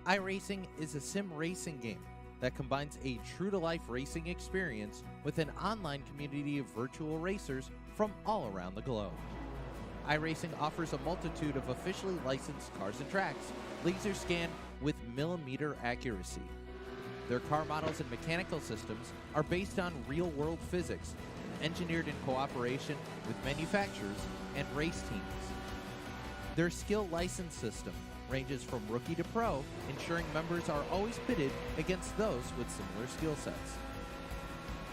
iRacing is a sim racing game that combines a true-to-life racing experience with an online community of virtual racers from all around the globe. iRacing offers a multitude of officially licensed cars and tracks, laser scanned with millimeter accuracy. Their car models and mechanical systems are based on real-world physics, engineered in cooperation with manufacturers and race teams. Their skill license system ranges from rookie to pro, ensuring members are always pitted against those with similar skill sets.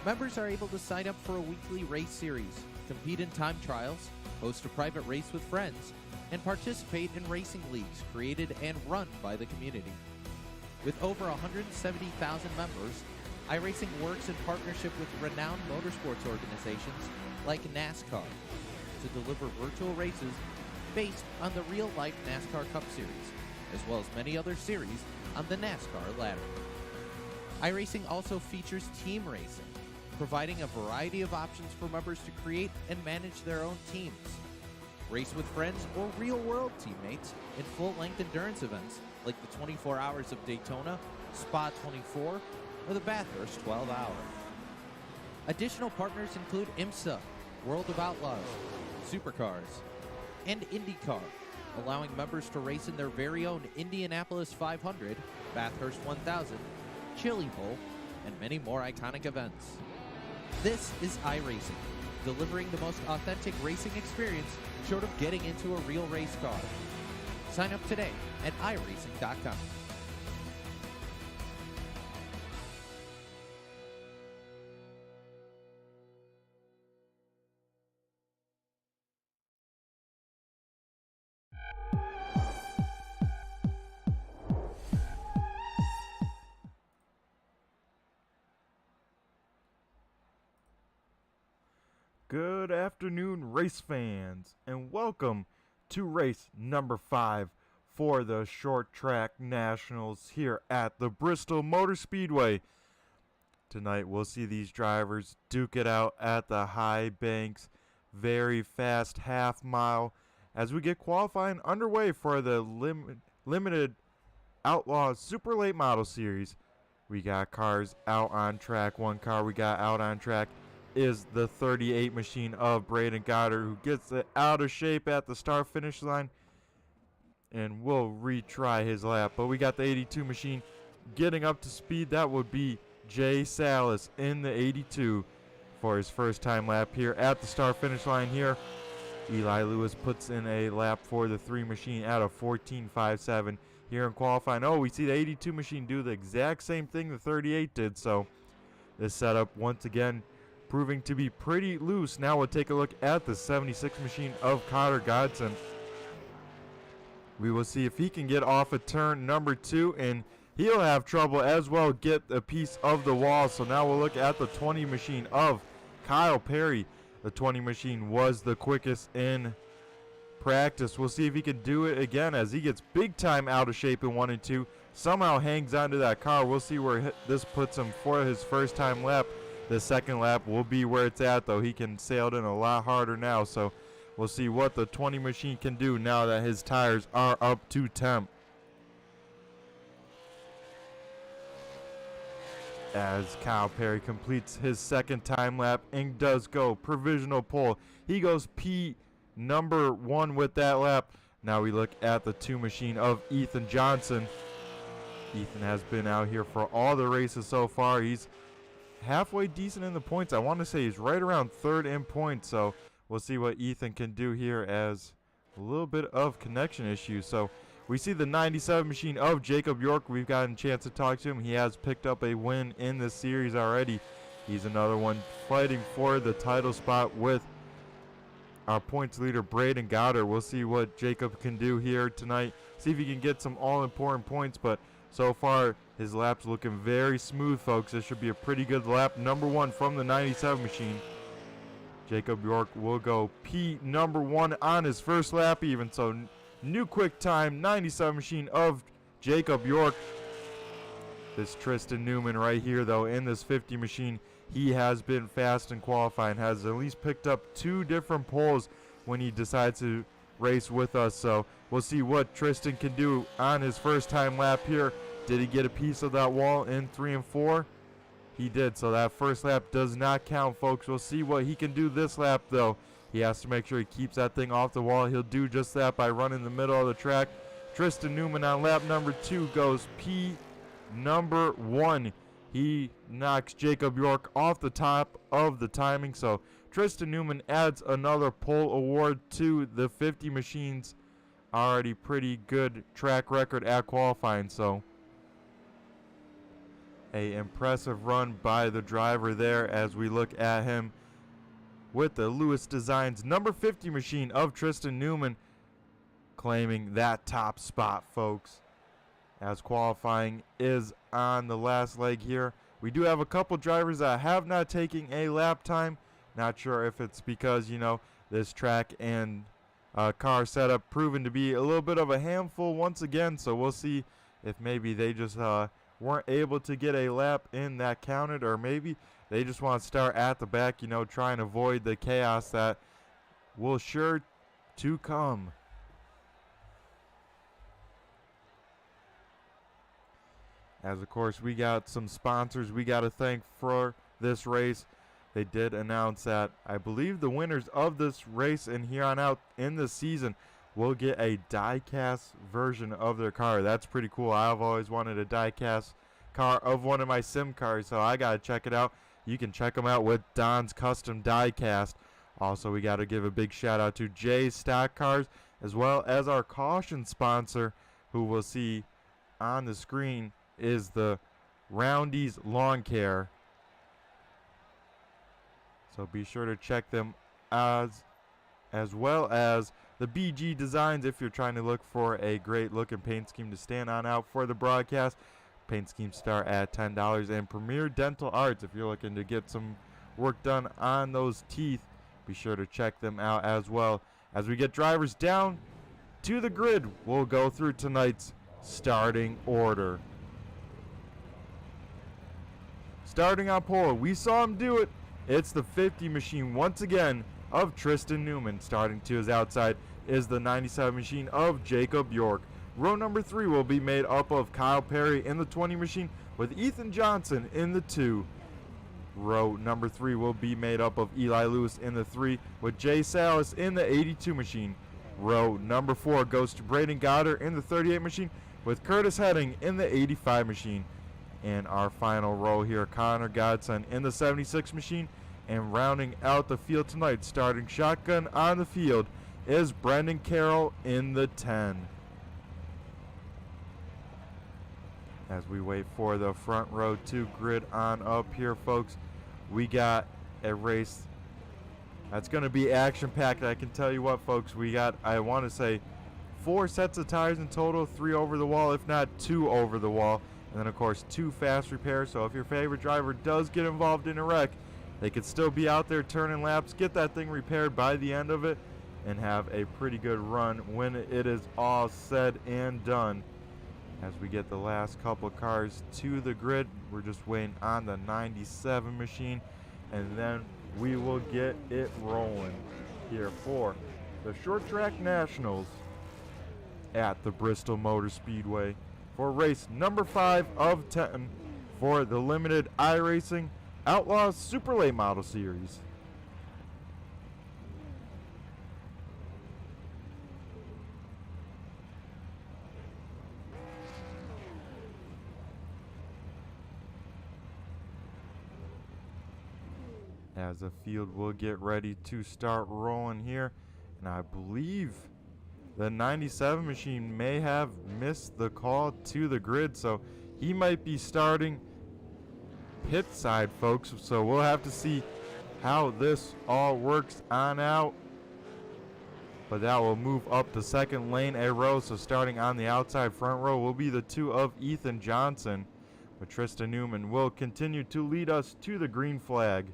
Members are able to sign up for a weekly race series, compete in time trials, host a private race with friends, and participate in racing leagues created and run by the community. With over 170,000 members, iRacing works in partnership with renowned motorsports organizations like NASCAR to deliver virtual races based on the real-life NASCAR Cup Series, as well as many other series on the NASCAR ladder. iRacing also features team racing, providing a variety of options for members to create and manage their own teams. Race with friends or real-world teammates in full-length endurance events like the 24 Hours of Daytona, Spa 24, or the Bathurst 12 Hour. Additional partners include IMSA, World of Outlaws, Supercars, and IndyCar, allowing members to race in their very own Indianapolis 500, Bathurst 1000, Chili Bowl, and many more iconic events. This is iRacing, delivering the most authentic racing experience short of getting into a real race car. Sign up today at iRacing.com. Good afternoon, race fans, and welcome to race number 5 for the Short Track Nationals here at the Bristol Motor Speedway. Tonight we'll see these drivers duke it out at the high banks, very fast half mile as we get qualifying underway for the limited Outlaws Super Late Model Series. We got cars out on track. One car we got out on track is the 38 machine of Braden Goddard, who gets it out of shape at the start finish line and will retry his lap. But we got the 82 machine getting up to speed. That would be Jay Salas in the 82 for his first time lap here at the start finish line here. Eli Lewis puts in a lap for the 3 machine at a 14.57 here in qualifying. Oh, we see the 82 machine do the exact same thing the 38 did. So this setup once again proving to be pretty loose. Now we'll take a look at the 76 machine of Connor Godson. We will see if he can get off of turn number 2, and he'll have trouble as well get a piece of the wall. So now we'll look at the 20 machine of Kyle Perry. The 20 machine was the quickest in practice. We'll see if he can do it again as he gets big time out of shape in 1 and 2. Somehow hangs onto that car. We'll see where this puts him for his first time lap. The second lap will be where it's at, though. He can sail it in a lot harder now, so we'll see what the 20 machine can do now that his tires are up to temp. As Kyle Perry completes his second time lap and does go provisional pole. He goes P number 1 with that lap. Now we look at the 2 machine of Ethan Johnson. Ethan has been out here for all the races so far. He's halfway decent in the points. I want to say he's right around 3rd in points, so we'll see what Ethan can do here as a little bit of connection issues. So we see the 97 machine of Jacob York. We've gotten a chance to talk to him. He has picked up a win in this series already. He's another one fighting for the title spot with our points leader Braden Goddard. We'll see what Jacob can do here tonight. See if he can get some all-important points, but so far his lap's looking very smooth, folks. This should be a pretty good lap. Number 1 from the 97 machine. Jacob York will go P number 1 on his first lap even. So new quick time, 97 machine of Jacob York. This Tristan Newman right here, though, in this 50 machine, he has been fast in qualifying, has at least picked up 2 different poles when he decides to race with us. So we'll see what Tristan can do on his first time lap here. Did he get a piece of that wall in 3 and 4? He did, so that first lap does not count, folks. We'll see what he can do this lap, though. He has to make sure he keeps that thing off the wall. He'll do just that by running the middle of the track. Tristan Newman on lap number 2 goes P number 1. He knocks Jacob York off the top of the timing, so Tristan Newman adds another pole award to the 50 Machines already pretty good track record at qualifying. So a impressive run by the driver there as we look at him with the LIS Designs number 50 machine of Tristan Newman claiming that top spot, folks, as qualifying is on the last leg here. We do have a couple drivers that have not taken a lap time. Not sure if it's because, you know, this track and car setup proven to be a little bit of a handful once again, so we'll see if maybe they just weren't able to get a lap in that counted, or maybe they just want to start at the back, you know, try and avoid the chaos that will sure to come. As of course we got some sponsors we got to thank for this race. They did announce that I believe the winners of this race and here on out in the season will get a die-cast version of their car. That's pretty cool. I've always wanted a die-cast car of one of my sim cars, so I got to check it out. You can check them out with Don's Custom Die-Cast. Also, we got to give a big shout out to Jay's Stock Cars, as well as our caution sponsor, who we'll see on the screen, is the Roundy's Lawn Care. So be sure to check them as well as the BG Designs if you're trying to look for a great looking paint scheme to stand on out for the broadcast. Paint schemes start at $10. And Premier Dental Arts, if you're looking to get some work done on those teeth, be sure to check them out as well. As we get drivers down to the grid, we'll go through tonight's starting order. Starting on pole, we saw him do it. It's the 50 machine once again of Tristan Newman. Starting to his outside is the 97 machine of Jacob York. Row number 3 will be made up of Kyle Perry in the 20 machine with Ethan Johnson in the 2. Row number 3 will be made up of Eli Lewis in the 3 with Jay Salas in the 82 machine. Row number 4 goes to Braden Goddard in the 38 machine with Curtis Heading in the 85 machine. And our final row here, Connor Godson in the 76 machine. And rounding out the field tonight, starting shotgun on the field, is Brendan Carroll in the 10. As we wait for the front row to grid on up here, folks, we got a race that's going to be action-packed. I can tell you what, folks, we got, I want to say, 4 sets of tires in total, 3 over the wall, if not 2 over the wall. And then, of course, 2 fast repairs. So if your favorite driver does get involved in a wreck, they could still be out there turning laps, get that thing repaired by the end of it, and have a pretty good run when it is all said and done. As we get the last couple cars to the grid, we're just waiting on the 97 machine, and then we will get it rolling here for the Short Track Nationals at the Bristol Motor Speedway for race number 5 of 10 for the limited iRacing Outlaws Super Late Model Series. As the field will get ready to start rolling here, and I believe the 97 machine may have missed the call to the grid, so he might be starting pit side, folks. So we'll have to see how this all works on out. But that will move up the second lane a row. So starting on the outside front row will be the 2 of Ethan Johnson. But Tristan Newman will continue to lead us to the green flag.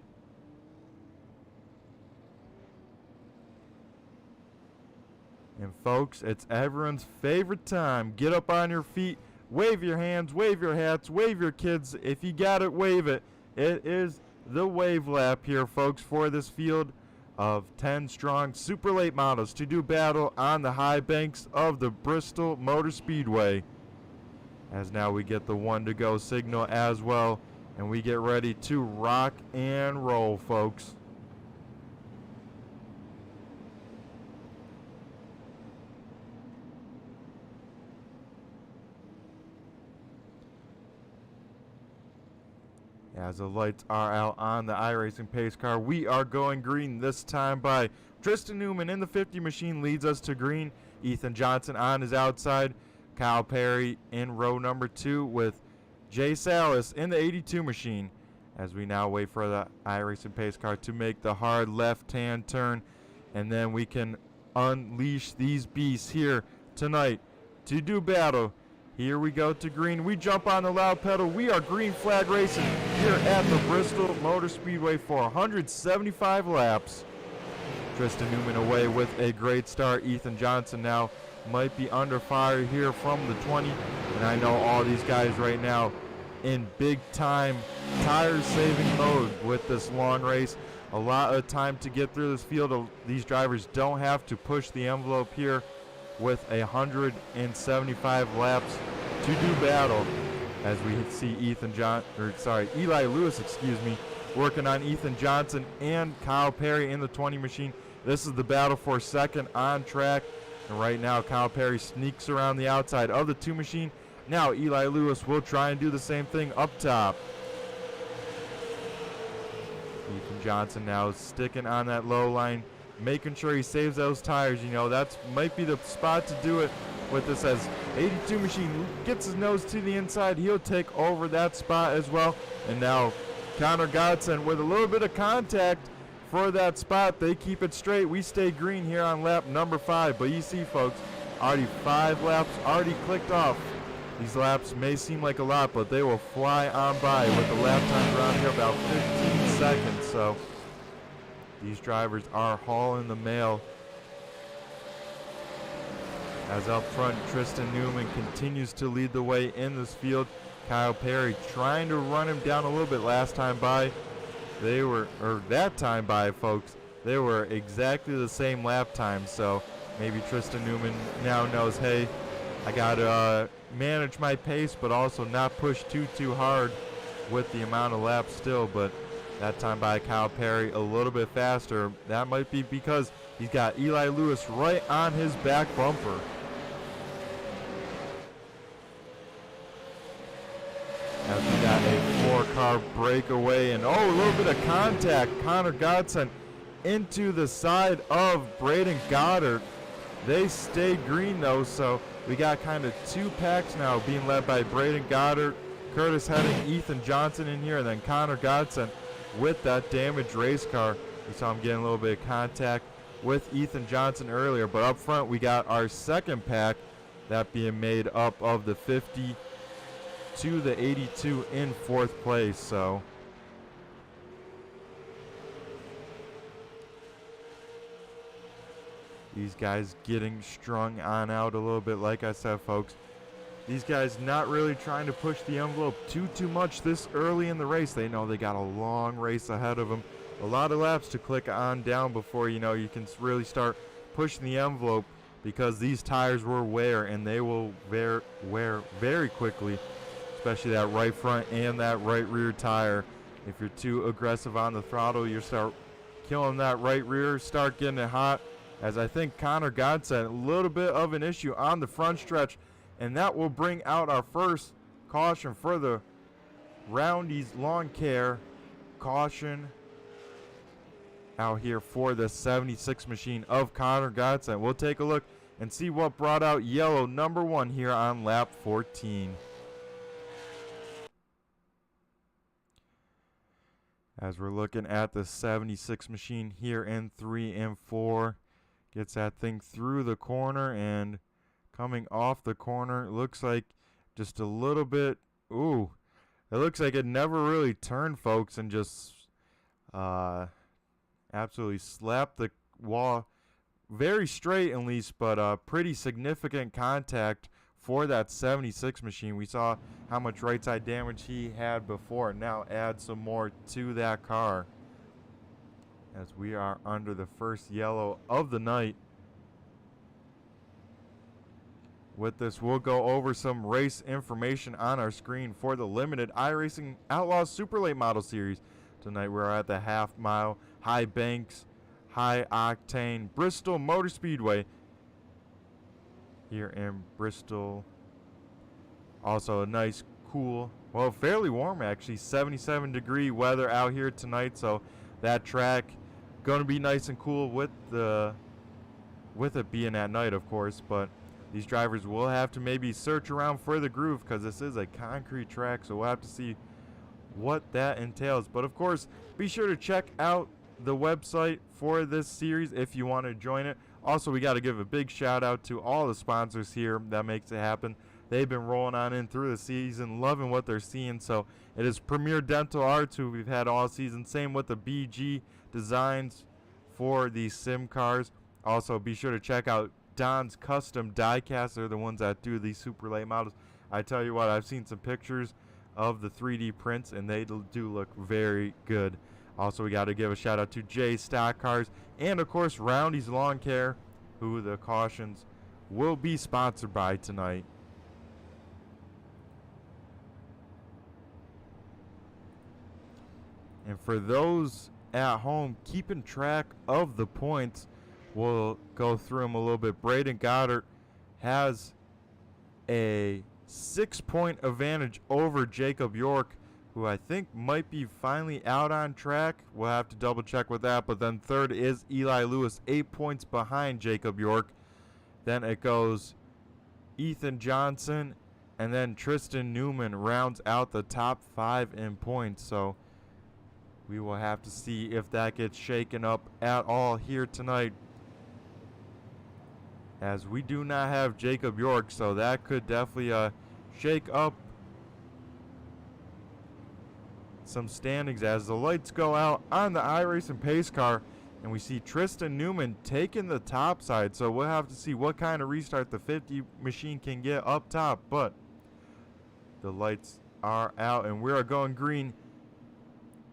And folks, it's everyone's favorite time. Get up on your feet, wave your hands, wave your hats, wave your kids. If you got it, wave it. It is the wave lap here, folks, for this field of 10 strong super late models to do battle on the high banks of the Bristol Motor Speedway. As now we get the 1 to go signal as well, and we get ready to rock and roll, folks. As the lights are out on the iRacing pace car, we are going green this time by Tristan Newman in the 50 machine leads us to green. Ethan Johnson on his outside. Kyle Perry in row number 2 with Jay Salas in the 82 machine. As we now wait for the iRacing pace car to make the hard left-hand turn, and then we can unleash these beasts here tonight to do battle. Here we go to green. We jump on the loud pedal. We are green flag racing here at the Bristol Motor Speedway for 175 laps. Tristan Newman away with a great start. Ethan Johnson now might be under fire here from the 20. And I know all these guys right now in big time tire saving mode with this long race. A lot of time to get through this field. These drivers don't have to push the envelope here with 175 laps to do battle, as we see Eli Lewis, working on Ethan Johnson and Kyle Perry in the 20 machine. This is the battle for second on track, and right now Kyle Perry sneaks around the outside of the 2 machine. Now Eli Lewis will try and do the same thing up top. Ethan Johnson now sticking on that low line, making sure he saves those tires. You know, that might be the spot to do it with this, as 82 machine gets his nose to the inside. He'll take over that spot as well. And now Connor Godson with a little bit of contact for that spot. They keep it straight. We stay green here on lap number 5. But you see, folks, already 5 laps already clicked off. These laps may seem like a lot, but they will fly on by with the lap time around here about 15 seconds. So these drivers are hauling the mail. As up front, Tristan Newman continues to lead the way in this field. Kyle Perry trying to run him down a little bit last time by. That time by, folks, they were exactly the same lap time. So maybe Tristan Newman now knows, hey, I got to manage my pace, but also not push too hard with the amount of laps still. But that time by Kyle Perry a little bit faster. That might be because he's got Eli Lewis right on his back bumper. As we got a 4-car breakaway, and a little bit of contact. Connor Godson into the side of Braden Goddard. They stayed green though, so we got kind of 2 packs now being led by Braden Goddard, Curtis Heading, Ethan Johnson in here, and then Connor Godson with that damaged race car. We saw him getting a little bit of contact with Ethan Johnson earlier, but up front we got our second pack, that being made up of the 50 to the 82 in 4th place. So these guys getting strung on out a little bit. Like I said, folks, these guys not really trying to push the envelope too much this early in the race. They know they got a long race ahead of them. A lot of laps to click on down before, you know, you can really start pushing the envelope, because these tires will wear, and they will wear very quickly, especially that right front and that right rear tire. If you're too aggressive on the throttle, you start killing that right rear, start getting it hot. As I think Connor Godson, a little bit of an issue on the front stretch, and that will bring out our first caution for the Roundy's Lawn Care. Caution out here for the 76 machine of Connor Godson. We'll take a look and see what brought out yellow number 1 here on lap 14. As we're looking at the 76 machine here in 3 and 4. Gets that thing through the corner, and coming off the corner, looks like just a little bit, it looks like it never really turned, folks, and just absolutely slapped the wall. Very straight at least, but pretty significant contact for that 76 machine. We saw how much right side damage he had before. Now add some more to that car. as we are under the first yellow of the night. With this, we'll go over some race information on our screen for the limited iRacing Outlaws Super Late Model Series. Tonight we're at the half mile, high banks, high octane Bristol Motor Speedway here in Bristol. Also a nice, cool, well, fairly warm actually, 77-degree weather out here tonight. So that track going to be nice and cool with it being at night, of course. But these drivers will have to maybe search around for the groove because this is a concrete track, so we'll have to see what that entails. But of course, be sure to check out the website for this series if you want to join it. Also, we got to give a big shout out to all the sponsors here that makes it happen. They've been rolling on in through the season, loving what they're seeing. So it is Premier Dental Arts, who we've had all season. Same with the BG Designs for these sim cars. Also, be sure to check out Don's Custom Diecast. They're the ones that do these super late models. I tell you what, I've seen some pictures of the 3D prints, and they do look very good. Also, we got to give a shout out to J Stock Cars and, of course, Roundy's Lawn Care, who the cautions will be sponsored by tonight. And for those at home keeping track of the points, we'll go through them a little bit. Braden Goddard has a 6-point advantage over Jacob York, who I think might be finally out on track. We'll have to double check with that. But then third is Eli Lewis, 8 points behind Jacob York. Then it goes Ethan Johnson, and then Tristan Newman rounds out the top 5 in points. So we will have to see if that gets shaken up at all here tonight, as we do not have Jacob York, so that could definitely shake up some standings as the lights go out on the iRacing pace car, and we see Tristan Newman taking the top side. So we'll have to see what kind of restart the 50 machine can get up top, but the lights are out and we are going green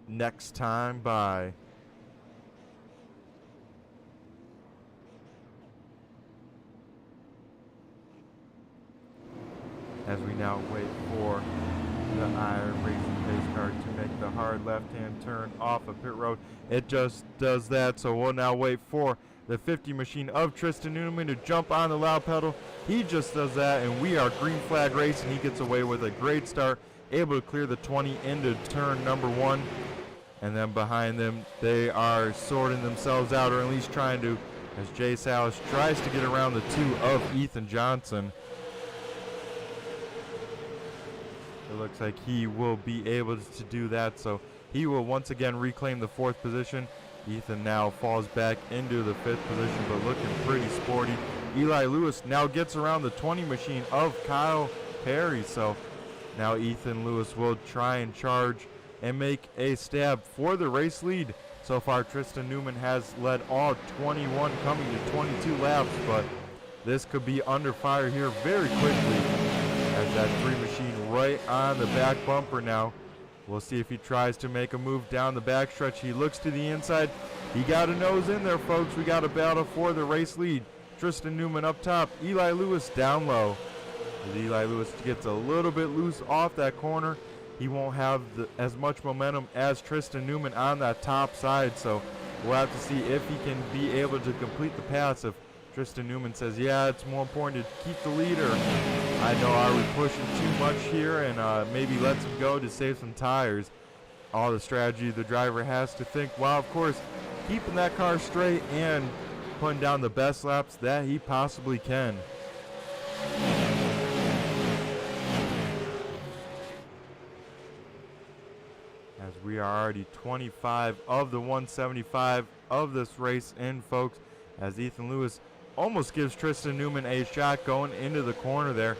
next time by. As we now wait for the iRacing pace car to make the hard left-hand turn off of pit road. It just does that, so we'll now wait for the 50 machine of Tristan Newman to jump on the loud pedal. He just does that, and we are green flag racing. He gets away with a great start, able to clear the 20 into turn number 1. And then behind them, they are sorting themselves out, or at least trying to, as Jay Salas tries to get around the 2 of Ethan Johnson. It looks like he will be able to do that, so he will once again reclaim the 4th position. Ethan now falls back into the 5th position, but looking pretty sporty. Eli Lewis now gets around the 20 machine of Kyle Perry, so now Ethan Lewis will try and charge and make a stab for the race lead. So far, Tristan Newman has led all 21, coming to 22 laps, but this could be under fire here very quickly, as that 3 machine right on the back bumper now. We'll see if he tries to make a move down the backstretch. He looks to the inside. He got a nose in there, folks. We got a battle for the race lead. Tristan Newman up top, Eli Lewis down low. As Eli Lewis gets a little bit loose off that corner, he won't have as much momentum as Tristan Newman on that top side, so we'll have to see if he can be able to complete the pass. If Tristan Newman says, yeah, it's more important to keep the leader, I know, are we pushing too much here, and maybe lets him go to save some tires. All the strategy the driver has to think, while of course keeping that car straight and putting down the best laps that he possibly can. As we are already 25 of the 175 of this race in, folks, as Ethan Lewis almost gives Tristan Newman a shot going into the corner there.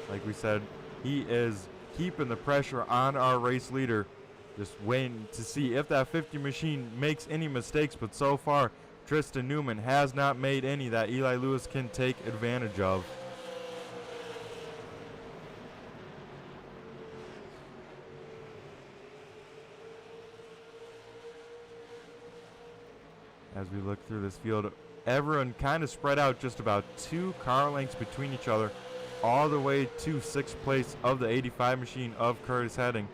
Like we said, he is keeping the pressure on our race leader, just waiting to see if that 50 machine makes any mistakes, but so far Tristan Newman has not made any that Eli Lewis can take advantage of. As we look through this field, everyone kind of spread out just about 2 car lengths between each other, all the way to 6th place of the 85 machine of Curtis Heading.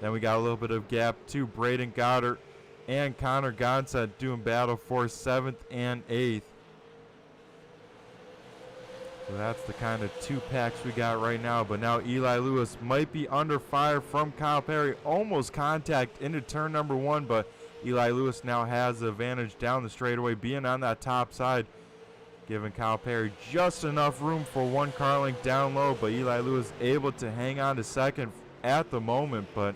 Then we got a little bit of gap to Braden Goddard and Connor Gonset doing battle for 7th and 8th. So that's the kind of 2 packs we got right now. But now Eli Lewis might be under fire from Kyle Perry. Almost contact into turn number 1, but Eli Lewis now has the advantage down the straightaway, being on that top side, giving Kyle Perry just enough room for 1 car length down low. But Eli Lewis able to hang on to second at the moment, but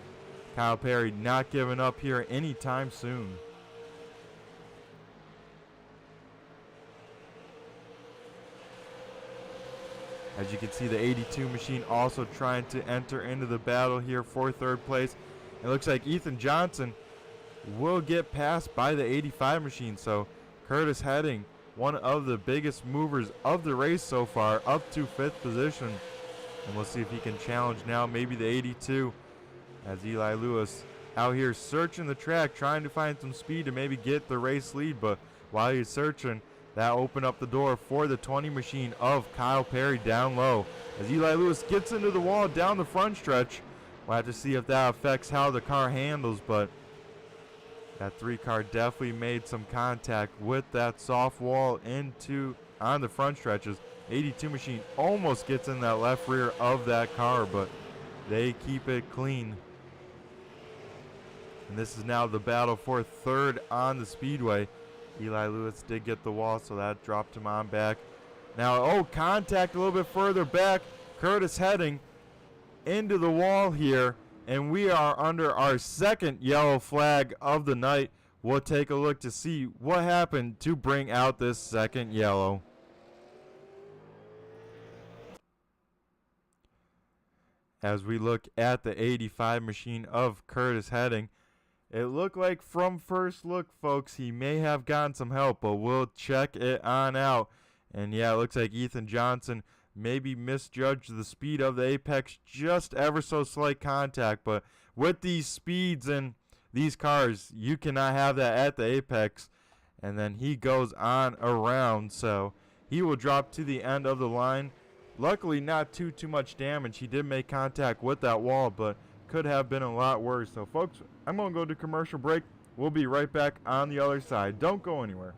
Kyle Perry not giving up here anytime soon. As you can see, the 82 machine also trying to enter into the battle here for 3rd place. It looks like Ethan Johnson will get passed by the 85 machine. So Curtis Heading, one of the biggest movers of the race so far, up to 5th position. And we'll see if he can challenge now maybe the 82, as Eli Lewis out here searching the track, trying to find some speed to maybe get the race lead. But while he's searching, that opened up the door for the 20 machine of Kyle Perry down low. As Eli Lewis gets into the wall down the front stretch, we'll have to see if that affects how the car handles, but that 3 car definitely made some contact with that soft wall on the front stretches. 82 machine almost gets in that left rear of that car, but they keep it clean. And this is now the battle for 3rd on the speedway. Eli Lewis did get the wall, so that dropped him on back. Now, contact a little bit further back. Curtis Heading into the wall here, and we are under our 2nd yellow flag of the night. We'll take a look to see what happened to bring out this 2nd yellow. As we look at the 85 machine of Curtis Heading, it looked like from first look, folks, he may have gotten some help, but we'll check it on out. And yeah, it looks like Ethan Johnson maybe misjudged the speed of the apex, just ever so slight contact. But with these speeds in these cars, you cannot have that at the apex. And then he goes on around, so he will drop to the end of the line. Luckily, not too much damage. He did make contact with that wall, but could have been a lot worse. So folks, I'm going to go to commercial break. We'll be right back on the other side. Don't go anywhere.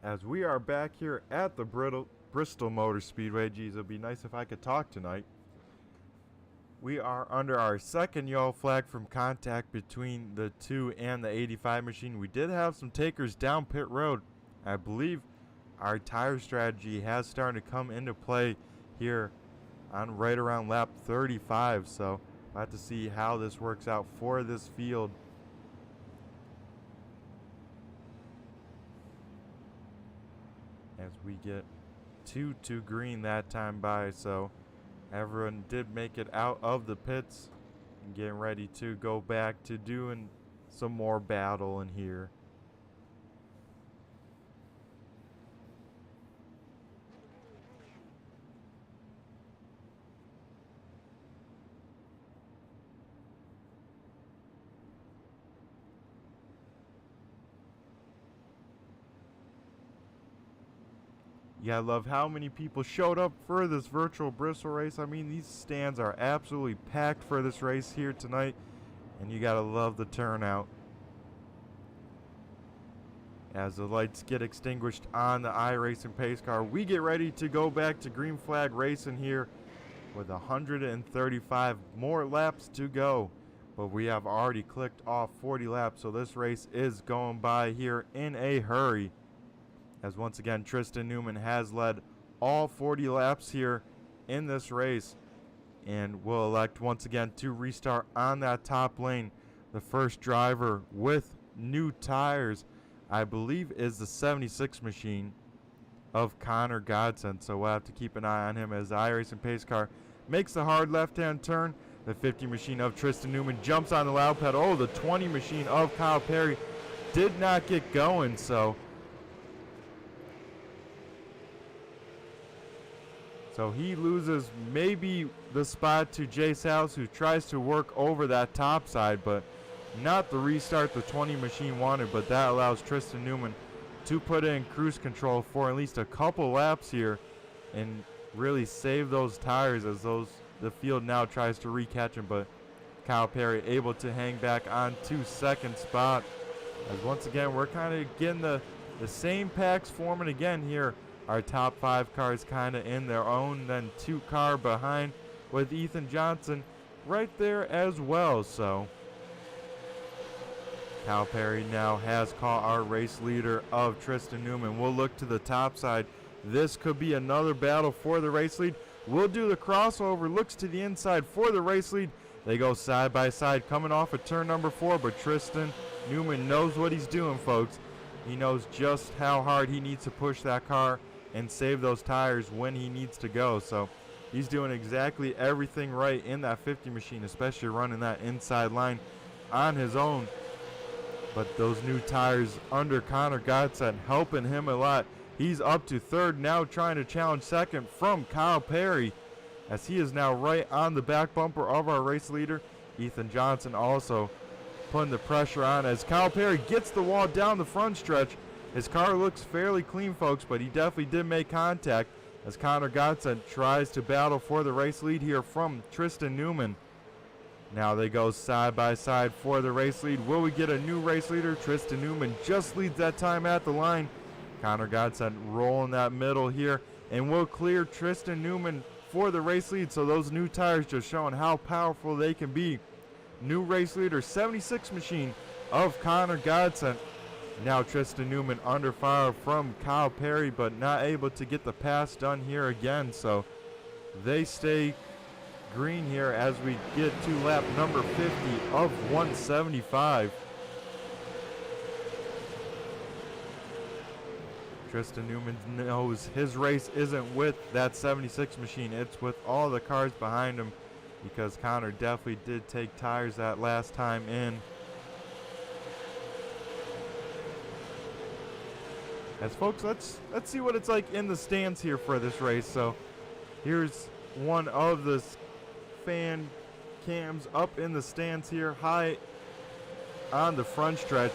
As we are back here at the Bristol Motor Speedway. Geez, it'd be nice if I could talk tonight. We are under our 2nd yellow flag from contact between the 2 and the 85 machine. We did have some takers down pit road. I believe our tire strategy has started to come into play here on right around lap 35. So we'll have to see how this works out for this field. As we get 2 to green that time by, so everyone did make it out of the pits and getting ready to go back to doing some more battle in here. Yeah, I love how many people showed up for this virtual Bristol race. I mean, these stands are absolutely packed for this race here tonight, and you gotta love the turnout. As the lights get extinguished on the iRacing pace car, we get ready to go back to green flag racing here with 135 more laps to go. But we have already clicked off 40 laps, so this race is going by here in a hurry. As once again, Tristan Newman has led all 40 laps here in this race and will elect once again to restart on that top lane. The first driver with new tires, I believe, is the 76 machine of Connor Godson. So we'll have to keep an eye on him as the iRacing pace car makes the hard left-hand turn. The 50 machine of Tristan Newman jumps on the loud pedal. Oh, the 20 machine of Kyle Perry did not get going, so he loses maybe the spot to Jace House, who tries to work over that top side, but not the restart the 20 machine wanted. But that allows Tristan Newman to put in cruise control for at least a couple laps here and really save those tires as the field now tries to recatch him. But Kyle Perry able to hang back on to second spot. As once again, we're kind of getting the same packs forming again here. Our top 5 cars kind of in their own, then 2 car behind with Ethan Johnson right there as well. So Kyle Perry now has caught our race leader of Tristan Newman. We'll look to the top side. This could be another battle for the race lead. We'll do the crossover, looks to the inside for the race lead. They go side by side coming off of turn number 4, but Tristan Newman knows what he's doing, folks. He knows just how hard he needs to push that car and save those tires when he needs to go. So he's doing exactly everything right in that 50 machine, especially running that inside line on his own. But those new tires under Connor Godson helping him a lot. He's up to third now, trying to challenge second from Kyle Perry, as he is now right on the back bumper of our race leader. Ethan Johnson also putting the pressure on as Kyle Perry gets the wall down the front stretch. His car looks fairly clean, folks, but he definitely did make contact as Connor Godson tries to battle for the race lead here from Tristan Newman. Now they go side by side for the race lead. Will we get a new race leader? Tristan Newman just leads that time at the line. Connor Godson rolling that middle here, and will clear Tristan Newman for the race lead. So those new tires just showing how powerful they can be. New race leader, 76 machine of Connor Godson. Now Tristan Newman under fire from Kyle Perry, but not able to get the pass done here again. So they stay green here as we get to lap number 50 of 175. Tristan Newman knows his race isn't with that 76 machine. It's with all the cars behind him, because Connor definitely did take tires that last time in. As folks, let's see what it's like in the stands here for this race. So here's one of the fan cams up in the stands here, high on the front stretch,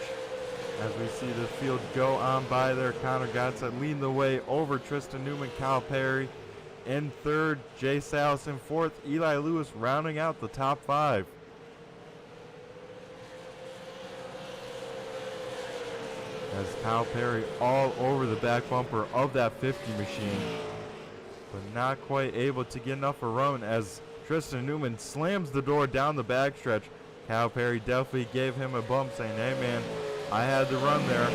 as we see the field go on by there. Connor Godson leading the way over Tristan Newman, Kyle Perry in third, Jay Salas in fourth, Eli Lewis rounding out the top 5. As Kyle Perry all over the back bumper of that 50 machine, but not quite able to get enough of a run as Tristan Newman slams the door down the backstretch. Kyle Perry definitely gave him a bump, saying, hey man, I had the run there.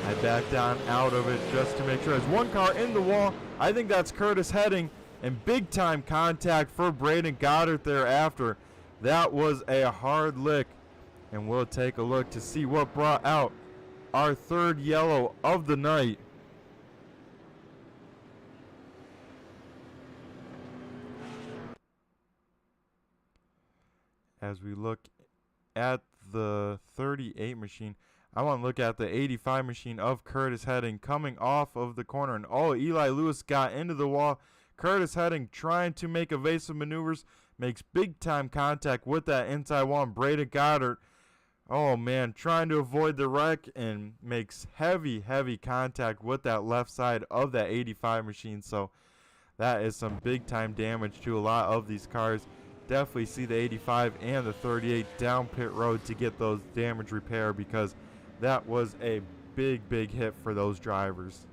I backed down out of it just to make sure. There's one car in the wall. I think that's Curtis Heading, and big time contact for Braden Goddard thereafter. That was a hard lick, and we'll take a look to see what brought out our third yellow of the night. As we look at the 38 machine, I want to look at the 85 machine of Curtis Heading coming off of the corner. And Eli Lewis got into the wall. Curtis Heading trying to make evasive maneuvers, makes big time contact with that inside wall. And Braden Goddard, Oh man, trying to avoid the wreck and makes heavy contact with that left side of that 85 machine. So that is some big time damage to a lot of these cars. Definitely see the 85 and the 38 down pit road to get those damage repair, because that was a big hit for those drivers.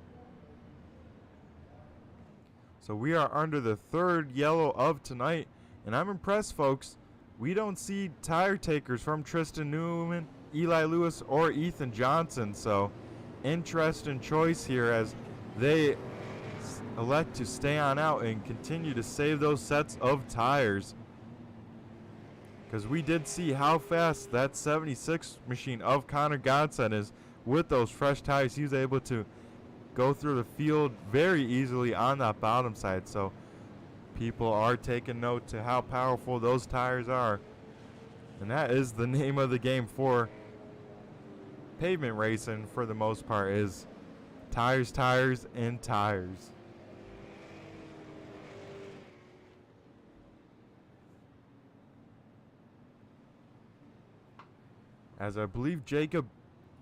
So we are under the third yellow of tonight, and I'm impressed, folks. We don't see tire takers from Tristan Newman, Eli Lewis, or Ethan Johnson. So interesting choice here as they elect to stay on out and continue to save those sets of tires. Because we did see how fast that 76 machine of Connor Godson is with those fresh tires. He was able to go through the field very easily on that bottom side. So people are taking note to how powerful those tires are. And that is the name of the game for pavement racing for the most part, is tires, and tires. As I believe Jacob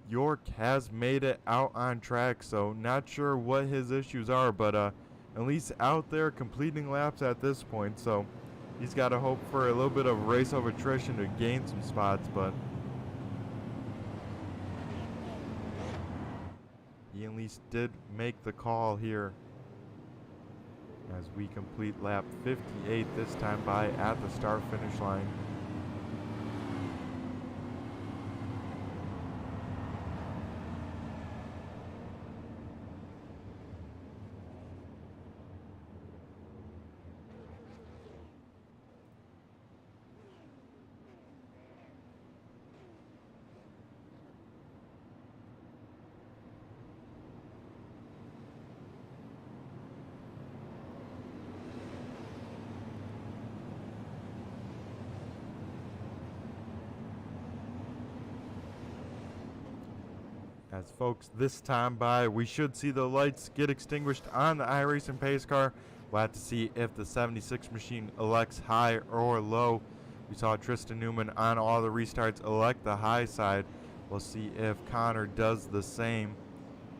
York has made it out on track, so not sure what his issues are, but at least out there completing laps at this point. So he's got to hope for a little bit of race of attrition to gain some spots, but he at least did make the call here as we complete lap 58 this time by at the start finish line. As folks, this time by, we should see the lights get extinguished on the iRacing pace car. We'll have to see if the 76 machine elects high or low. We saw Tristan Newman on all the restarts elect the high side. We'll see if Connor does the same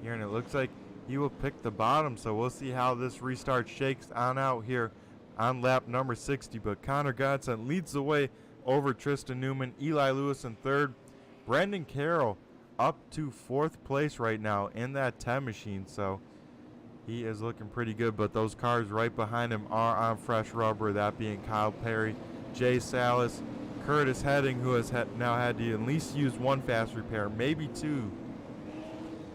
here, and it looks like he will pick the bottom. So we'll see how this restart shakes on out here on lap number 60. But Connor Godson leads the way over Tristan Newman, Eli Lewis in third, Brendan Carroll up to fourth place right now in that 10 machine. So he is looking pretty good, but those cars right behind him are on fresh rubber, that being Kyle Perry, Jay Salas, Curtis Heading, who has now had to at least use one fast repair, maybe two,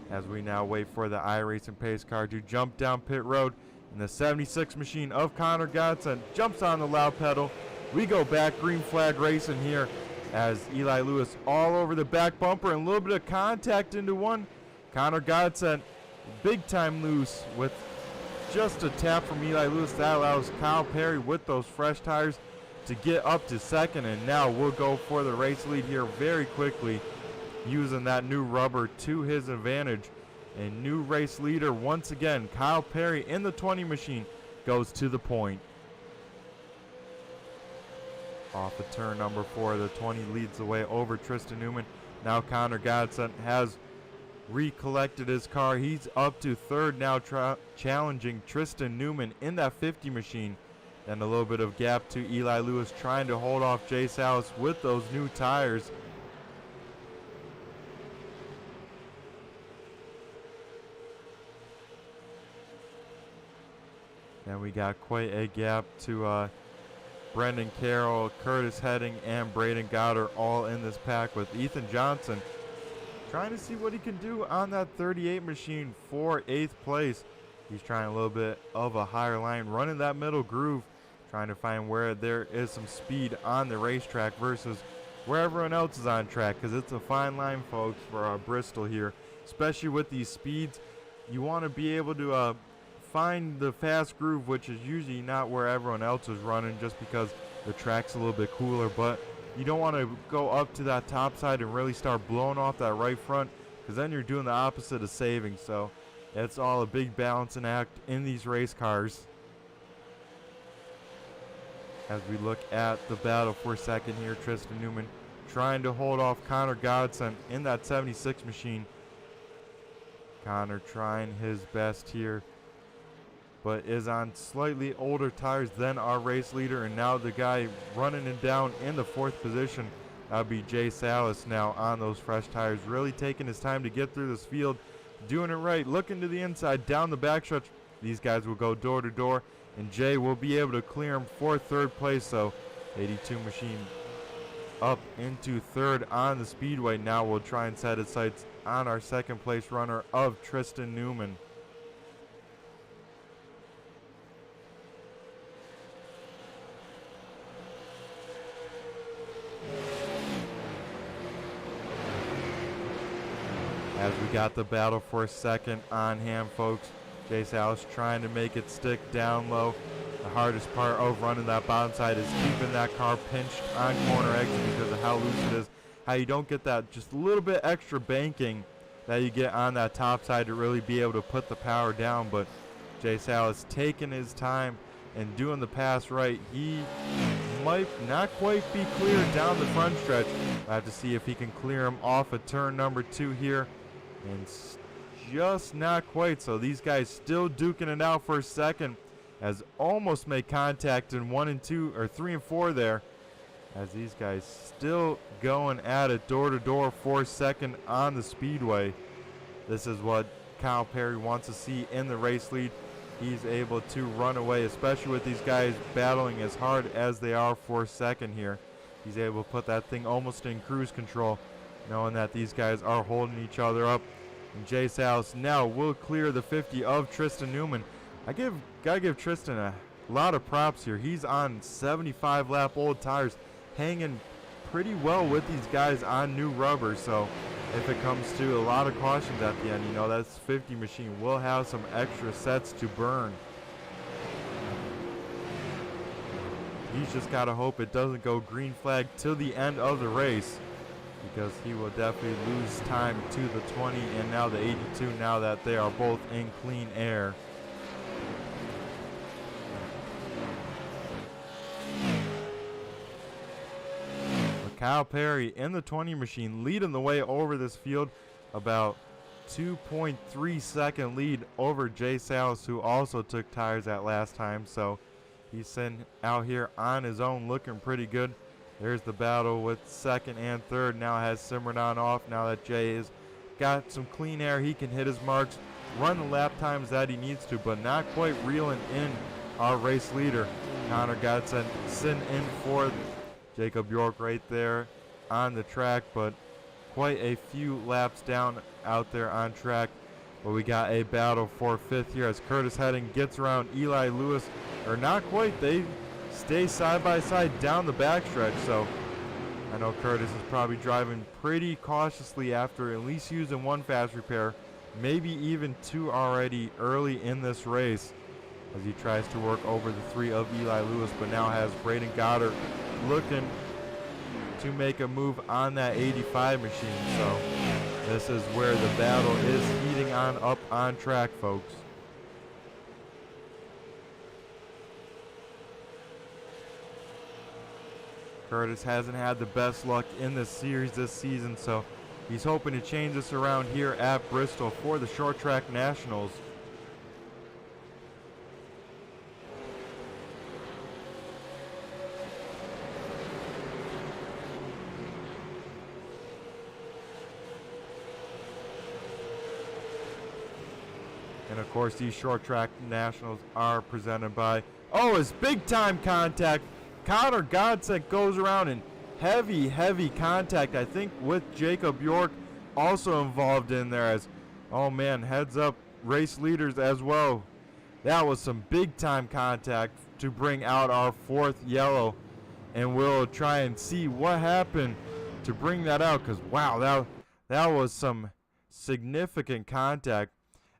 as we now wait for the iRacing pace car to jump down pit road. And the 76 machine of Connor Godson jumps on the loud pedal. We go back, green flag racing here, as Eli Lewis all over the back bumper and a little bit of contact into one. Connor Godson big time loose with just a tap from Eli Lewis. That allows Kyle Perry with those fresh tires to get up to second, and now we'll go for the race lead here very quickly, using that new rubber to his advantage. And new race leader once again, Kyle Perry in the 20 machine, goes to the point. Off of turn number 4, the 20 leads the way over Tristan Newman. Now Connor Godson has recollected his car. He's up to third now, challenging Tristan Newman in that 50 machine. And a little bit of gap to Eli Lewis, trying to hold off Jay Salas with those new tires. And we got quite a gap to Brendan Carroll, Curtis Heading, and Braden Goddard all in this pack, with Ethan Johnson trying to see what he can do on that 38 machine for 8th place. He's trying a little bit of a higher line, running that middle groove, trying to find where there is some speed on the racetrack versus where everyone else is on track, because it's a fine line, folks, for Bristol here. Especially with these speeds, you want to be able to find the fast groove, which is usually not where everyone else is running, just because the track's a little bit cooler. But you don't want to go up to that top side and really start blowing off that right front, because then you're doing the opposite of saving. So it's all a big balancing act in these race cars. As we look at the battle for second here, Tristan Newman trying to hold off Connor Godson in that 76 machine. Connor trying his best here, but is on slightly older tires than our race leader. And now the guy running him down in the 4th position, that would be Jay Salas now on those fresh tires. Really taking his time to get through this field, doing it right, looking to the inside, down the backstretch. These guys will go door to door, and Jay will be able to clear him for 3rd place. So 82 machine up into 3rd on the speedway. Now we'll try and set his sights on our 2nd place runner of Tristan Newman. As we got the battle for 2nd on hand, folks. Jay Salas trying to make it stick down low. The hardest part of running that bottom side is keeping that car pinched on corner exit because of how loose it is. How you don't get that just a little bit extra banking that you get on that top side to really be able to put the power down. But Jay Salas taking his time and doing the pass right. He might not quite be cleared down the front stretch. I have to see if he can clear him off of turn number 2 here. And just not quite. So these guys still duking it out for a second, as almost made contact in 1 and 2 or 3 and 4 there, as these guys still going at it door to door for 2nd on the speedway. This is what Kyle Perry wants to see in the race lead. He's able to run away, especially with these guys battling as hard as they are for 2nd here. He's able to put that thing almost in cruise control, knowing that these guys are holding each other up. And Jay Salas now will clear the 50 of Tristan Newman. Gotta give Tristan a lot of props here. He's on 75 lap old tires, hanging pretty well with these guys on new rubber. So if it comes to a lot of cautions at the end, you know, that's 50 machine will have some extra sets to burn. He's just got to hope it doesn't go green flag till the end of the race, because he will definitely lose time to the 20 and now the 82 now that they are both in clean air. But Kyle Perry in the 20 machine leading the way over this field, about 2.3 second lead over Jay Salas, who also took tires that last time. So he's sitting out here on his own looking pretty good. There's the battle with 2nd and 3rd. Now has simmered on off. Now that Jay has got some clean air, he can hit his marks, run the lap times that he needs to, but not quite reeling in our race leader. Connor Godson sitting in for Jacob York right there on the track, but quite a few laps down out there on track. But we got a battle for 5th here as Curtis Heading gets around Eli Lewis, or not quite. They stay side by side down the backstretch. So I know Curtis is probably driving pretty cautiously after at least using 1 fast repair, maybe even 2 already early in this race, as he tries to work over the 3 of Eli Lewis, but now has Braden Goddard looking to make a move on that 85 machine. So this is where the battle is heating on up on track, folks. Curtis hasn't had the best luck in this series this season, so he's hoping to change this around here at Bristol for the Short Track Nationals. And of course, these Short Track Nationals are presented by, oh, it's big time contact. Connor Godson goes around in heavy contact, I think, with Jacob York also involved in there, as, oh man, heads up race leaders as well. That was some big time contact to bring out our 4th yellow, and we'll try and see what happened to bring that out, because wow, that was some significant contact.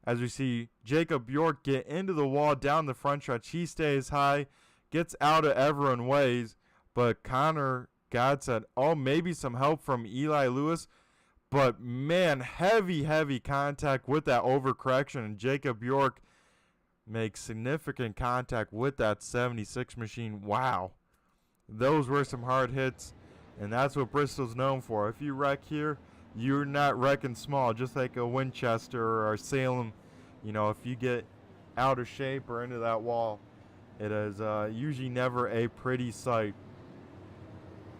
As we see Jacob York get into the wall down the front stretch, he stays high, gets out of everyone's ways, but Connor Godson, oh, maybe some help from Eli Lewis, but man, heavy contact with that overcorrection, and Jacob York makes significant contact with that 76 machine. Wow, those were some hard hits, And that's what Bristol's known for. If you wreck here, you're not wrecking small, just like a Winchester or Salem. You know, if you get out of shape or into that wall, it is usually never a pretty sight.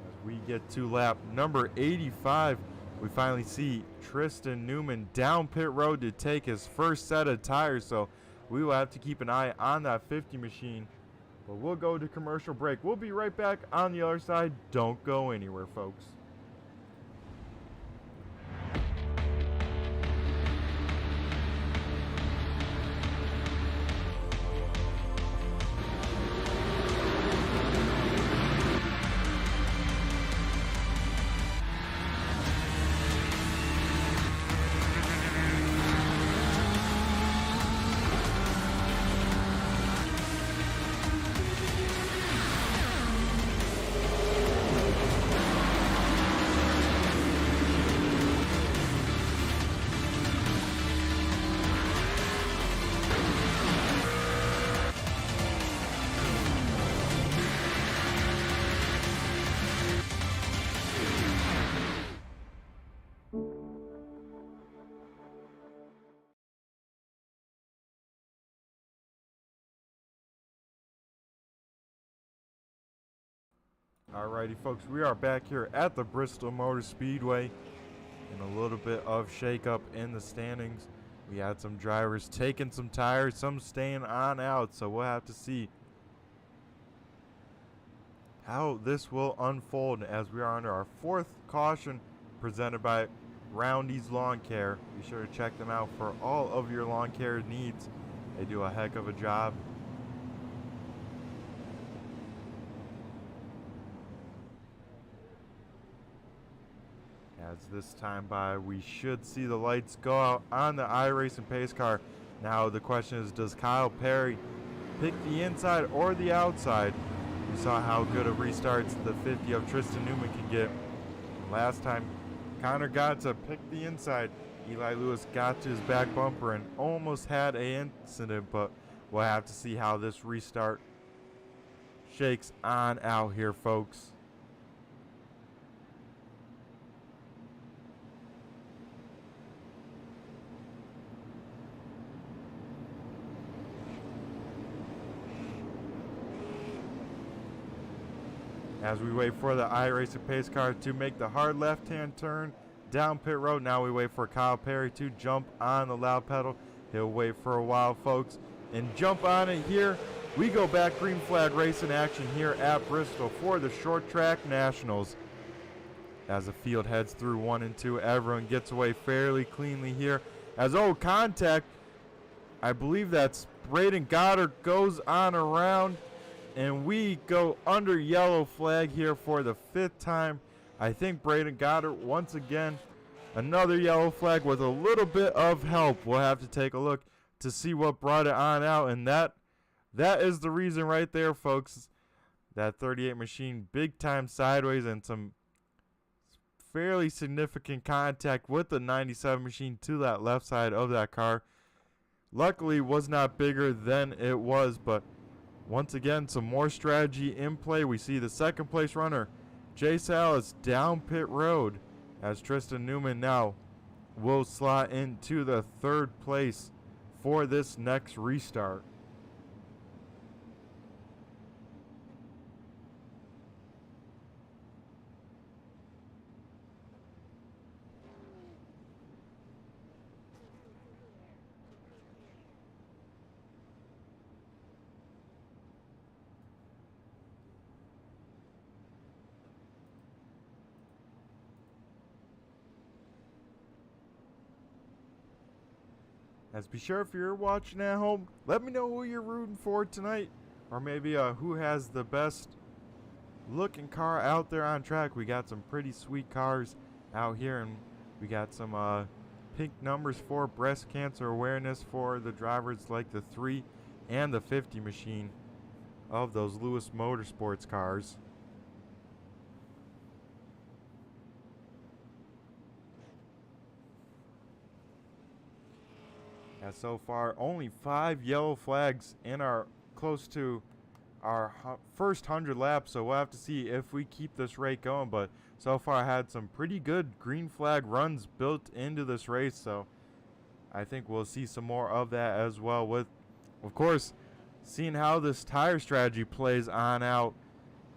As we get to lap number 85, we finally see Tristan Newman down pit road to take his first set of tires, so we will have to keep an eye on that 50 machine. But we'll go to commercial break. We'll be right back on the other side. Don't go anywhere, folks. Alrighty, folks, we are back here at the Bristol Motor Speedway, and a little bit of shake-up in the standings. We had some drivers taking some tires, some staying on out, so we'll have to see how this will unfold as we are under our fourth caution presented by Roundy's Lawn Care. Be sure to check them out for all of your lawn care needs. They do a heck of a job. As this time by, we should see the lights go out on the iRacing pace car. Now the question is, does Kyle Perry pick the inside or the outside? We saw how good of restarts the 50 of Tristan Newman can get. Last time, Connor got to pick the inside. Eli Lewis got to his back bumper and almost had an incident, but we'll have to see how this restart shakes on out here, folks. As we wait for the iRacing pace car to make the hard left-hand turn down pit road, now we wait for Kyle Perry to jump on the loud pedal. He'll wait for a while, folks, and jump on it here. We go back green flag racing action here at Bristol for the Short Track Nationals. As the field heads through 1 and 2, everyone gets away fairly cleanly here. As contact, I believe that's Braden Goddard goes on around. And we go under yellow flag here for the 5th time. I think Braden Goddard once again. Another yellow flag with a little bit of help. We'll have to take a look to see what brought it on out. And that is the reason right there, folks. That 38 machine big time sideways and some fairly significant contact with the 97 machine to that left side of that car. Luckily was not bigger than it was, but once again, some more strategy in play. We see the second place runner, Jay Salas, down pit road as Tristan Newman now will slot into the 3rd place for this next restart. As be sure if you're watching at home, let me know who you're rooting for tonight. Or maybe who has the best looking car out there on track. We got some pretty sweet cars out here, and we got some pink numbers for breast cancer awareness for the drivers like the 3 and the 50 machine of those Lewis Motorsports cars. As so far, only 5 yellow flags in our close to our first 100 laps, so we'll have to see if we keep this rate going. But so far I had some pretty good green flag runs built into this race, so I think we'll see some more of that as well, with, of course, seeing how this tire strategy plays on out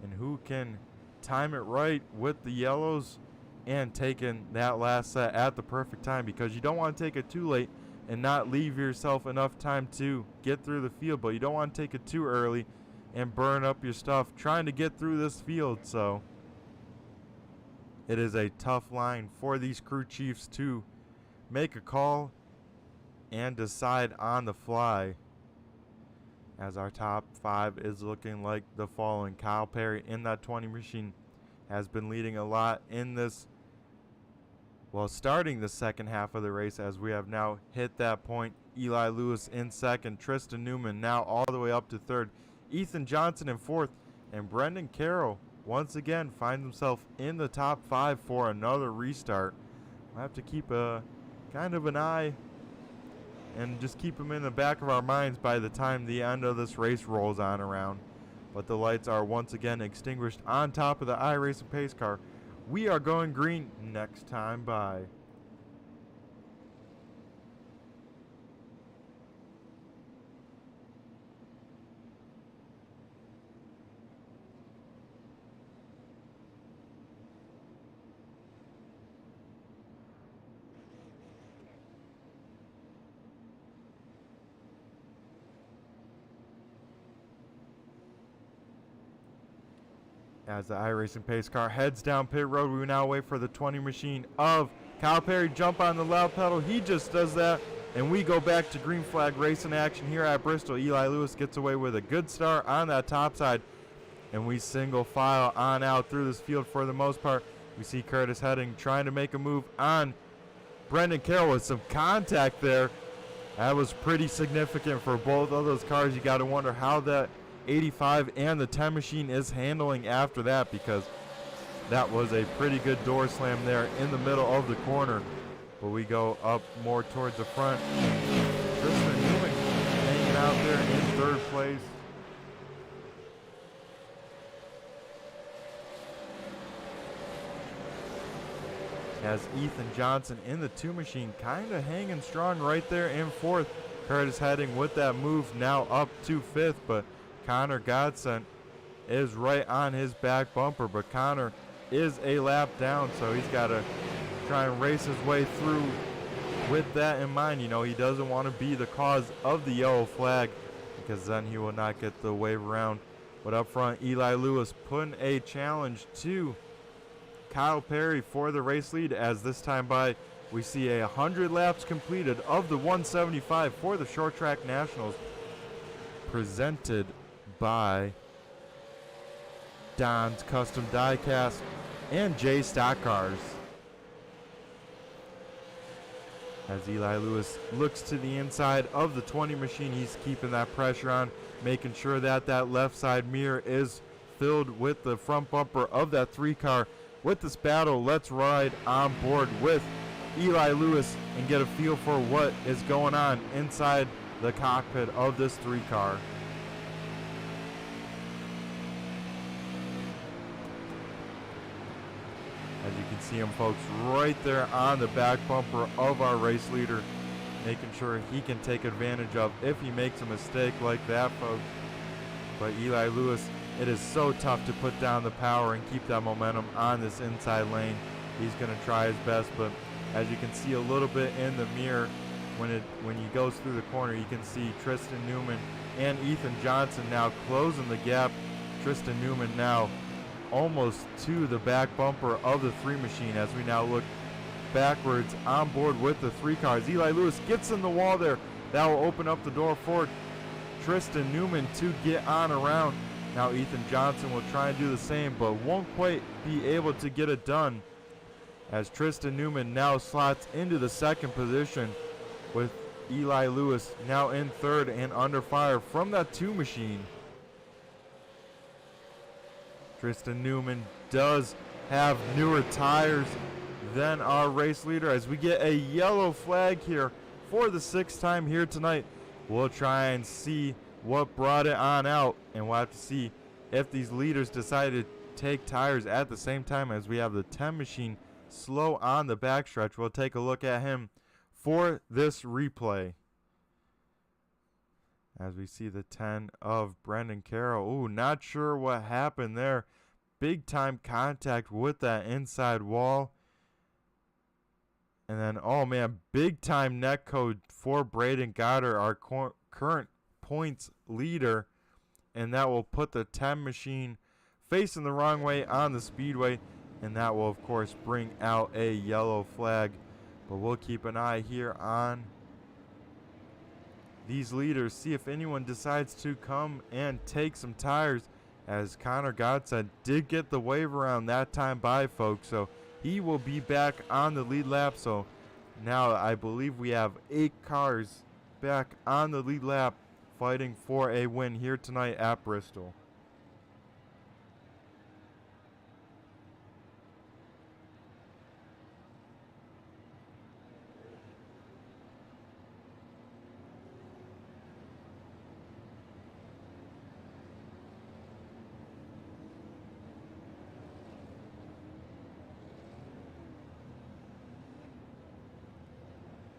and who can time it right with the yellows and taking that last set at the perfect time, because you don't want to take it too late and not leave yourself enough time to get through the field, but you don't want to take it too early and burn up your stuff trying to get through this field. So it is a tough line for these crew chiefs to make a call and decide on the fly, as our top 5 is looking like the following. Kyle Perry in that 20 machine has been leading a lot in this, well, starting the second half of the race, as we have now hit that point. Eli Lewis in second, Tristan Newman now all the way up to third, Ethan Johnson in fourth, and Brendan Carroll once again finds himself in the top 5 for another restart. We'll have to keep a kind of an eye and just keep him in the back of our minds by the time the end of this race rolls on around. But the lights are once again extinguished on top of the iRacing pace car. We are going green next time by. As the iRacing pace car heads down pit road, we now wait for the 20 machine of Kyle Perry jump on the loud pedal. He just does that, and we go back to green flag racing action here at Bristol. Eli Lewis gets away with a good start on that top side, and we single file on out through this field for the most part. We see Curtis Heading trying to make a move on Brendan Carroll with some contact there. That was pretty significant for both of those cars. You got to wonder how that 85 and the 10 machine is handling after that, because that was a pretty good door slam there in the middle of the corner. But we go up more towards the front. Tristan Newman hanging out there in third place. As Ethan Johnson in the 2 machine kind of hanging strong right there in fourth. Curtis Heading with that move now up to fifth, but Connor Godson is right on his back bumper, but Connor is a lap down, so he's got to try and race his way through with that in mind. You know, he doesn't want to be the cause of the yellow flag, because then he will not get the wave around. But up front, Eli Lewis putting a challenge to Kyle Perry for the race lead, as this time by we see 100 laps completed of the 175 for the Short Track Nationals, presented by Don's Custom Diecast and J Stock Cars. As Eli Lewis looks to the inside of the 20 machine, he's keeping that pressure on, making sure that that left side mirror is filled with the front bumper of that 3 car. With this battle, let's ride on board with Eli Lewis and get a feel for what is going on inside the cockpit of this 3 car. As you can see him, folks, right there on the back bumper of our race leader, making sure he can take advantage of if he makes a mistake like that, folks. But Eli Lewis, it is so tough to put down the power and keep that momentum on this inside lane. He's going to try his best, but as you can see a little bit in the mirror, when he goes through the corner, you can see Tristan Newman and Ethan Johnson now closing the gap. Tristan Newman now almost to the back bumper of the 3 machine, as we now look backwards on board with the 3 cars. Eli Lewis gets in the wall there. That will open up the door for Tristan Newman to get on around. Now Ethan Johnson will try and do the same, but won't quite be able to get it done, as Tristan Newman now slots into the 2nd position, with Eli Lewis now in 3rd and under fire from that 2 machine. Tristan Newman does have newer tires than our race leader, as we get a yellow flag here for the 6th time here tonight. We'll try and see what brought it on out. And we'll have to see if these leaders decide to take tires at the same time as we have the 10 machine slow on the backstretch. We'll take a look at him for this replay. As we see the 10 of Brendan Carroll. Ooh, not sure what happened there. Big time contact with that inside wall. And then, oh man, big time net code for Braden Goddard, our current points leader. And that will put the 10 machine facing the wrong way on the speedway. And that will, of course, bring out a yellow flag. But we'll keep an eye here on these leaders, see if anyone decides to come and take some tires, as Connor Godson did get the wave around that time by, folks. So he will be back on the lead lap. So now I believe we have 8 cars back on the lead lap fighting for a win here tonight at Bristol.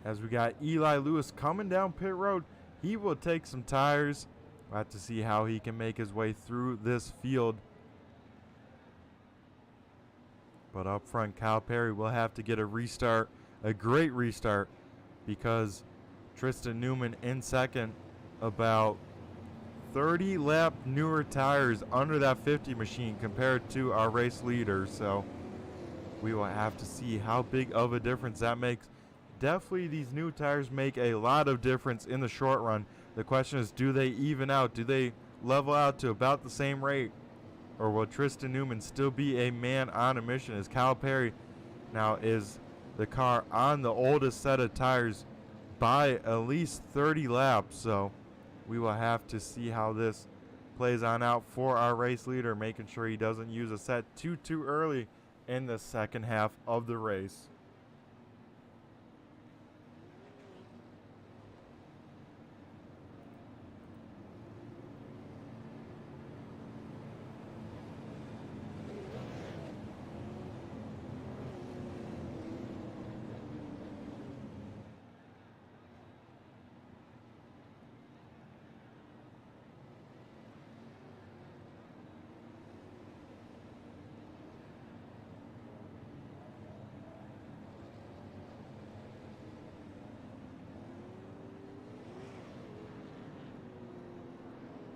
As we got Eli Lewis coming down pit road, he will take some tires. We'll have to see how he can make his way through this field. But up front, Kyle Perry will have to get a restart, a great restart, because Tristan Newman in second, about 30 lap newer tires under that 50 machine compared to our race leader. So we will have to see how big of a difference that makes. Definitely these new tires make a lot of difference in the short run. The question is, do they even out? Do they level out to about the same rate? Or will Tristan Newman still be a man on a mission, as Kyle Perry now is the car on the oldest set of tires by at least 30 laps? So we will have to see how this plays on out for our race leader, making sure he doesn't use a set too early in the second half of the race.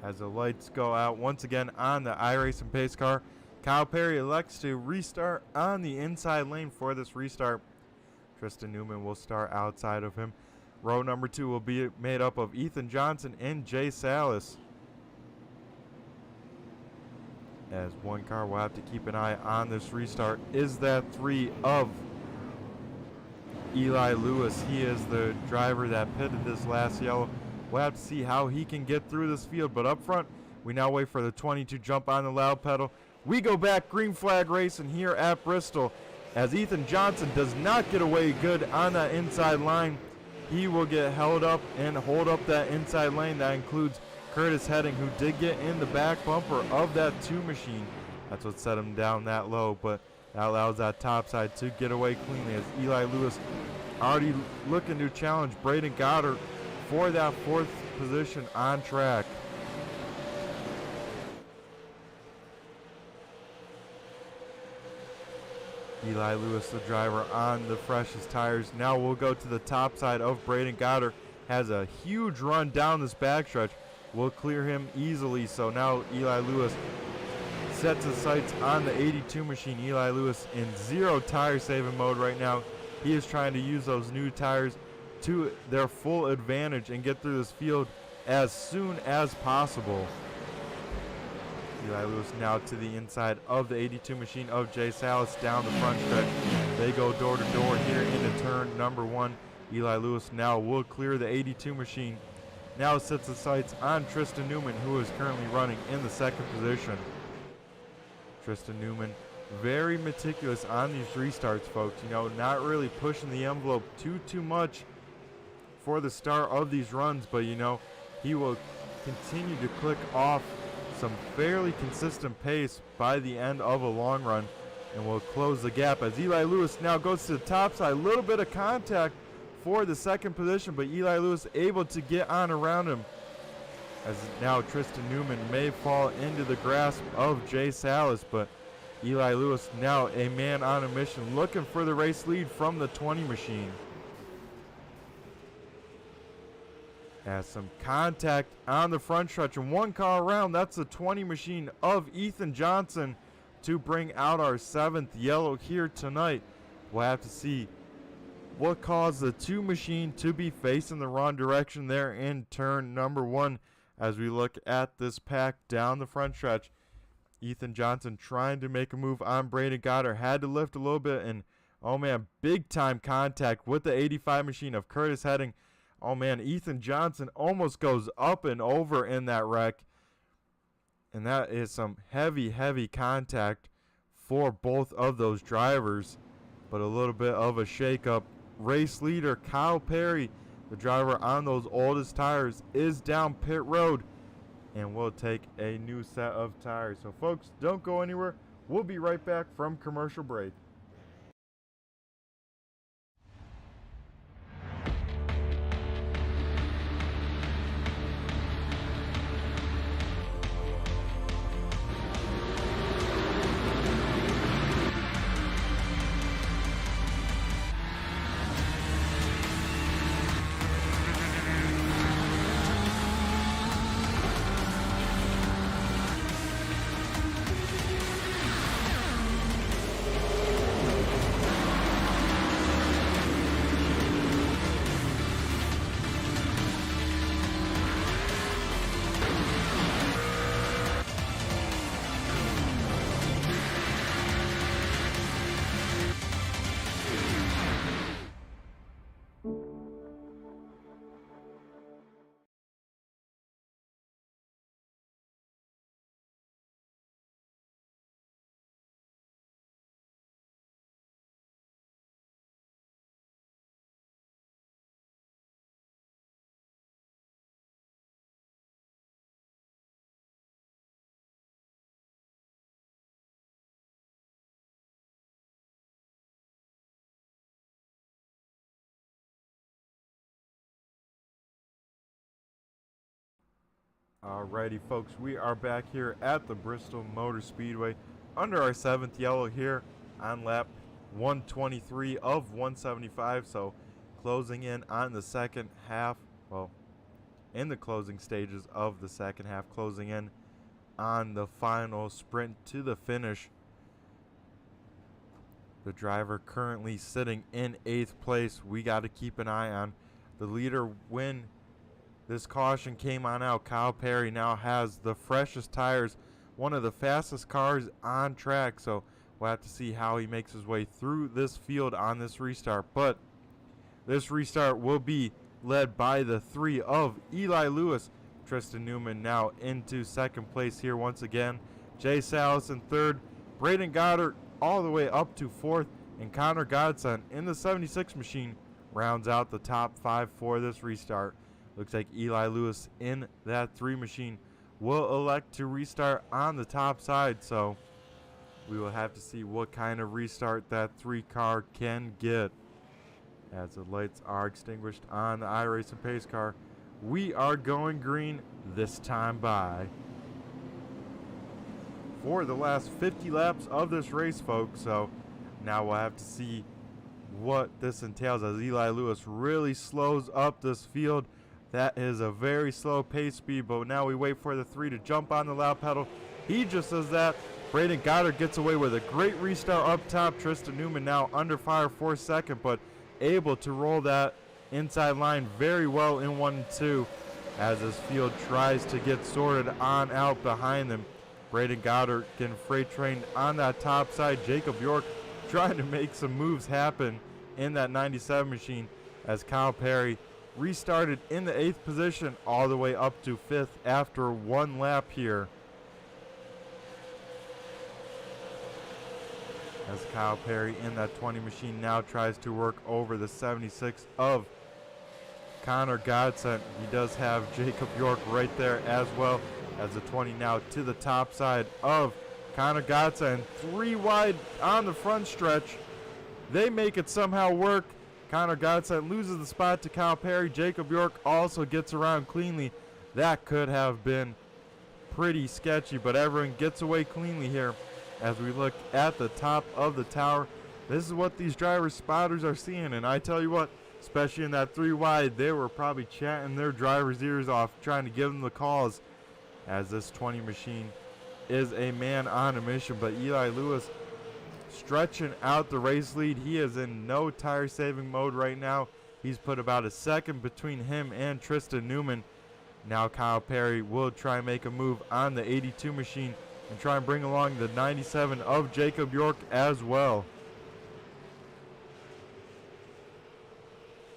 As the lights go out once again on the iRacing pace car, Kyle Perry elects to restart on the inside lane for this restart. Tristan Newman will start outside of him. Row number 2 will be made up of Ethan Johnson and Jay Salas. As one car will have to keep an eye on this restart is that 3 of Eli Lewis. He is the driver that pitted this last yellow. We'll have to see how he can get through this field. But up front, we now wait for the 22 jump on the loud pedal. We go back green flag racing here at Bristol, as Ethan Johnson does not get away good on that inside line. He will get held up and hold up that inside lane. That includes Curtis Heading, who did get in the back bumper of that 2 machine. That's what set him down that low, but that allows that top side to get away cleanly, as Eli Lewis already looking to challenge Braden Goddard for that 4th position on track. Eli Lewis, the driver, on the freshest tires. Now we'll go to the top side of Braden Goddard. Has a huge run down this backstretch. We'll clear him easily. So now Eli Lewis sets his sights on the 82 machine. Eli Lewis in 0 tire saving mode right now. He is trying to use those new tires to their full advantage and get through this field as soon as possible. Eli Lewis now to the inside of the 82 machine of Jay Salas down the front stretch. They go door to door here into turn number 1. Eli Lewis now will clear the 82 machine. Now sets the sights on Tristan Newman, who is currently running in the 2nd position. Tristan Newman very meticulous on these restarts, folks. You know, not really pushing the envelope too much for the start of these runs, but you know, he will continue to click off some fairly consistent pace by the end of a long run, and will close the gap as Eli Lewis now goes to the top side. A little bit of contact for the second position, but Eli Lewis able to get on around him, as now Tristan Newman may fall into the grasp of Jay Salas, but Eli Lewis now a man on a mission, looking for the race lead from the 20 machine. As some contact on the front stretch and one car around, that's the 20 machine of Ethan Johnson to bring out our 7th yellow here tonight. We'll have to see what caused the 2 machine to be facing the wrong direction there in turn number 1 as we look at this pack down the front stretch. Ethan Johnson trying to make a move on Braden Goddard, had to lift a little bit, and oh man, big time contact with the 85 machine of Curtis Heading. Oh man, Ethan Johnson almost goes up and over in that wreck. And that is some heavy contact for both of those drivers. But a little bit of a shakeup. Race leader Kyle Perry, the driver on those oldest tires, is down pit road. And we'll take a new set of tires. So folks, don't go anywhere. We'll be right back from commercial break. Alrighty folks, we are back here at the Bristol Motor Speedway under our 7th yellow here on lap 123 of 175. So closing in on the second half, well, in the closing stages of the second half, closing in on the final sprint to the finish. The driver currently sitting in 8th place. We got to keep an eye on the leader when this caution came on out. Kyle Perry now has the freshest tires, one of the fastest cars on track, so we'll have to see how he makes his way through this field on this restart. But this restart will be led by the 3 of Eli Lewis. Tristan Newman now into 2nd place here once again. Jay Salas in 3rd. Braden Goddard all the way up to 4th. And Connor Godson in the 76 machine rounds out the top 5 for this restart. Looks like Eli Lewis in that 3 machine will elect to restart on the top side. So we will have to see what kind of restart that 3 car can get. As the lights are extinguished on the iRacing pace car, we are going green this time by. For the last 50 laps of this race, folks. So now we'll have to see what this entails as Eli Lewis really slows up this field. That is a very slow pace speed, but now we wait for the 3 to jump on the loud pedal. He just does that. Braden Goddard gets away with a great restart up top. Tristan Newman now under fire for 2nd, but able to roll that inside line very well in 1 and 2 as this field tries to get sorted on out behind them. Braden Goddard getting freight trained on that top side. Jacob York trying to make some moves happen in that 97 machine as Kyle Perry restarted in the 8th position all the way up to 5th after 1 lap here. As Kyle Perry in that 20 machine now tries to work over the 76 of Connor Godson. He does have Jacob York right there as well, as the 20 now to the top side of Connor Godson. 3 wide on the front stretch. They make it somehow work. Connor Godson loses the spot to Kyle Perry. Jacob York also gets around cleanly. That could have been pretty sketchy, but everyone gets away cleanly here as we look at the top of the tower. This is what these driver spotters are seeing, and I tell you what, especially in that 3 wide, they were probably chatting their drivers' ears off, trying to give them the calls, as this 20 machine is a man on a mission. But Eli Lewis stretching out the race lead. He is in no tire saving mode right now. He's put about a second between him and Tristan Newman. Now Kyle Perry will try and make a move on the 82 machine and try and bring along the 97 of Jacob York as well.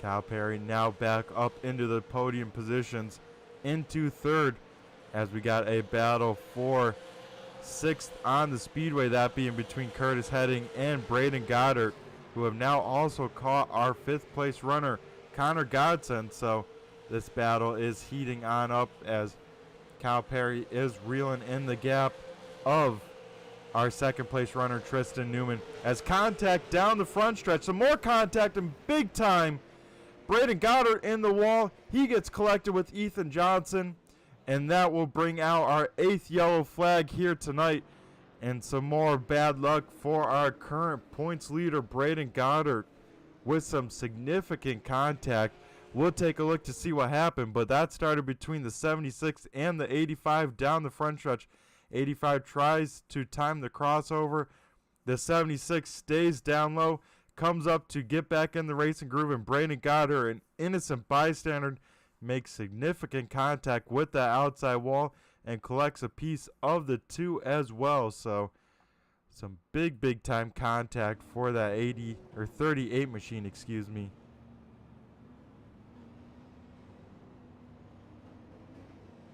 Kyle Perry now back up into the podium positions into third, as we got a battle for 6th on the speedway, that being between Curtis Heading and Braden Goddard, who have now also caught our 5th place runner Connor Godson. So this battle is heating on up as Kyle Perry is reeling in the gap of our 2nd place runner Tristan Newman, as contact down the front stretch. Some more contact and big time. Braden Goddard in the wall. He gets collected with Ethan Johnson, and that will bring out our 8th yellow flag here tonight, and some more bad luck for our current points leader Braden Goddard with some significant contact. We'll take a look to see what happened, but that started between the 76 and the 85 down the front stretch. 85 tries to time the crossover. The 76 stays down low, comes up to get back in the racing groove, and Braden Goddard, an innocent bystander, makes significant contact with that outside wall and collects a piece of the 2 as well. So some big time contact for that 38 machine, excuse me.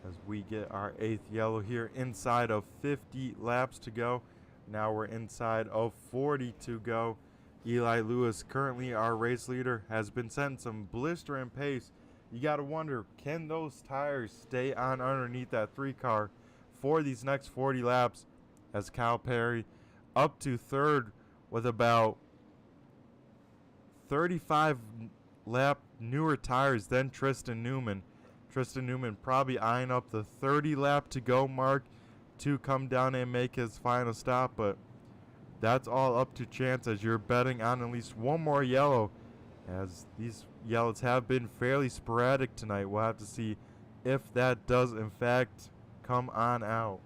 As we get our 8th yellow here inside of 50 laps to go. Now we're inside of 40 to go. Eli Lewis, currently our race leader, has been setting some blistering pace. You got to wonder, can those tires stay on underneath that 3 car for these next 40 laps, as Kyle Perry up to 3rd with about 35 lap newer tires than Tristan Newman. Tristan Newman probably eyeing up the 30 lap to go mark to come down and make his final stop, but that's all up to chance, as you're betting on at least one more yellow, as these yellows have been fairly sporadic tonight. We'll have to see if that does in fact come on out.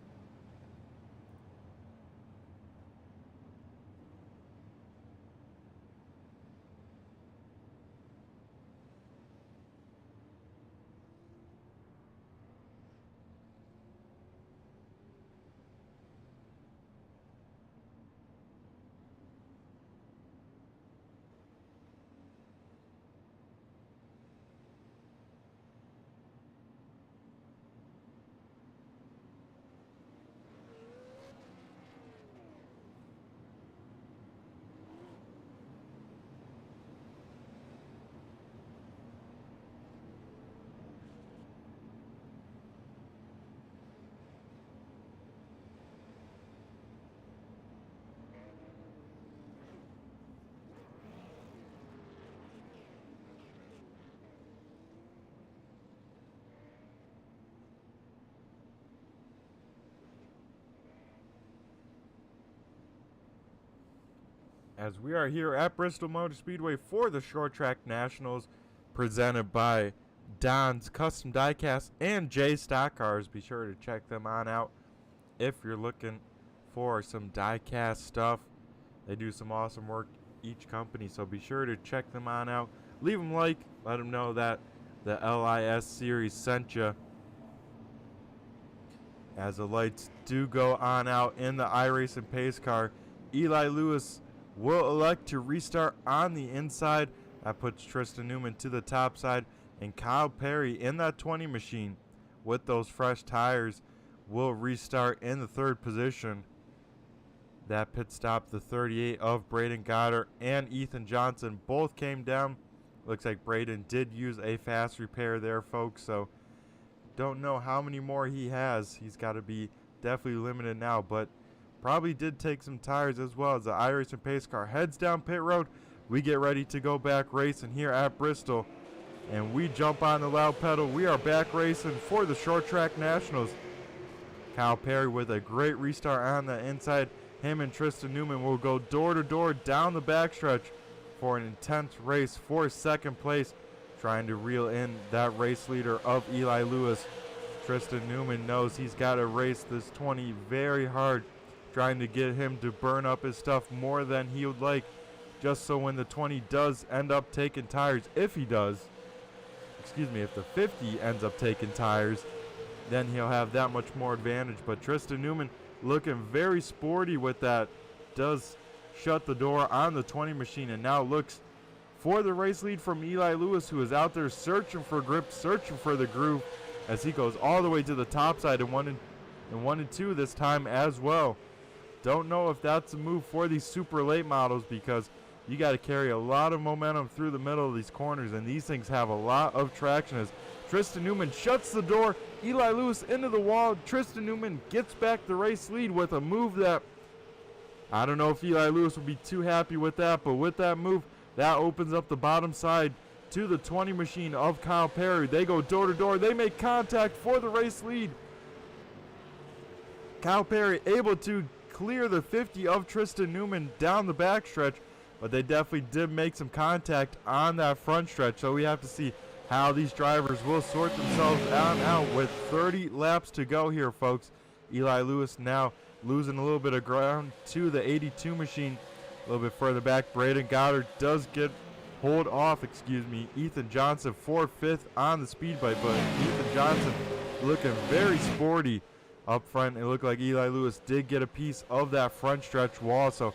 As we are here at Bristol Motor Speedway for the Short Track Nationals, presented by Don's Custom Diecast and J Stock Cars. Be sure to check them on out if you're looking for some diecast stuff. They do some awesome work, each company, so be sure to check them on out. Leave them a like, let them know that the LIS series sent you. As the lights do go on out in the iRacing pace car, Eli Lewis will elect to restart on the inside. That puts Tristan Newman to the top side, and Kyle Perry in that 20 machine with those fresh tires will restart in the 3rd position. That pit stop, the 38 of Braden Goddard and Ethan Johnson, both came down Looks like Braden did use a fast repair there, folks, so don't know how many more he has. He's got to be definitely limited now, but probably did take some tires as well as the iRacing pace car heads down pit road. We get ready to go back racing here at Bristol, and we jump on the loud pedal. We are back racing for the Short Track Nationals. Kyle Perry with a great restart on the inside. Him and Tristan Newman will go door to door down the backstretch for an intense race for second place, trying to reel in that race leader of Eli Lewis. Tristan Newman knows he's got to race this 20 very hard, trying to get him to burn up his stuff more than he would like, just so when the 20 does end up taking tires, if the 50 ends up taking tires, then he'll have that much more advantage. But Tristan Newman looking very sporty with that, does shut the door on the 20 machine, and now looks for the race lead from Eli Lewis, who is out there searching for grip, searching for the groove, as he goes all the way to the top side in 1 and 2 this time as well. Don't know if that's a move for these super late models, because you got to carry a lot of momentum through the middle of these corners, and these things have a lot of traction as Tristan Newman shuts the door. Eli Lewis into the wall. Tristan Newman gets back the race lead with a move that I don't know if Eli Lewis will be too happy with that, but with that move, that opens up the bottom side to the 20 machine of Kyle Perry. They go door to door. They make contact for the race lead. Kyle Perry able to clear the 50 of Tristan Newman down the backstretch, but they definitely did make some contact on that front stretch, so we have to see how these drivers will sort themselves out with 30 laps to go here, folks. Eli Lewis now losing a little bit of ground to the 82 machine. A little bit further back, Braden Goddard does get hold off, Ethan Johnson for 5th on the speed bike, but Ethan Johnson looking very sporty up front. It looked like Eli Lewis did get a piece of that front stretch wall. So,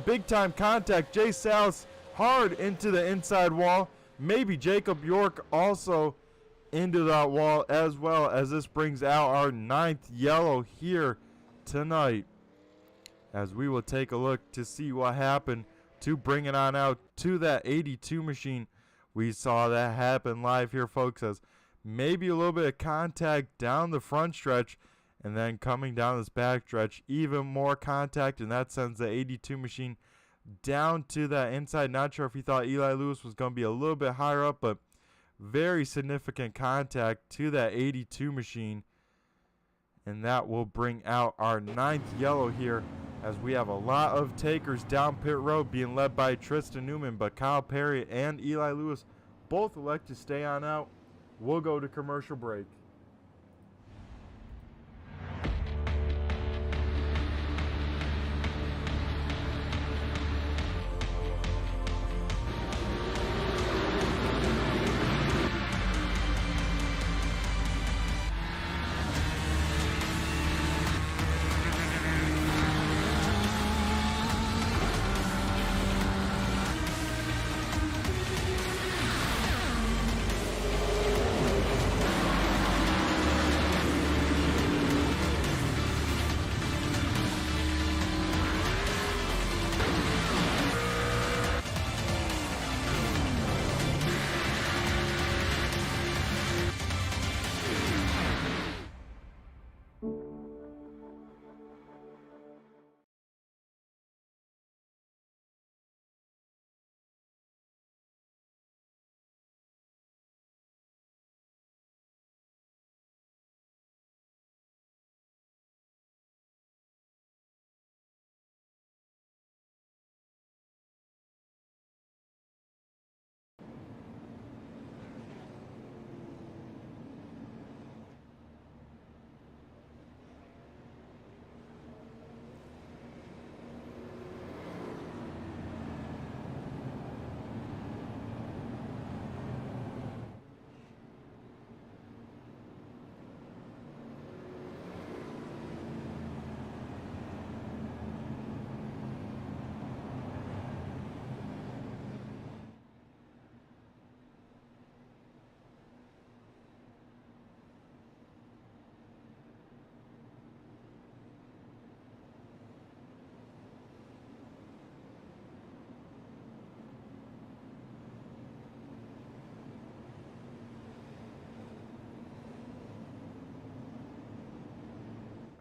big time contact. Jay Salas hard into the inside wall. Maybe Jacob York also into that wall as well, as this brings out our 9th yellow here tonight, as we will take a look to see what happened to bring it on out to that 82 machine. We saw that happen live here, folks, as maybe a little bit of contact down the front stretch, and then coming down this back stretch, even more contact, and that sends the 82 machine down to that inside. Not sure if he thought Eli Lewis was going to be a little bit higher up, but very significant contact to that 82 machine. And that will bring out our 9th yellow here, as we have a lot of takers down pit road being led by Tristan Newman, but Kyle Perry and Eli Lewis both elect to stay on out. We'll go to commercial break.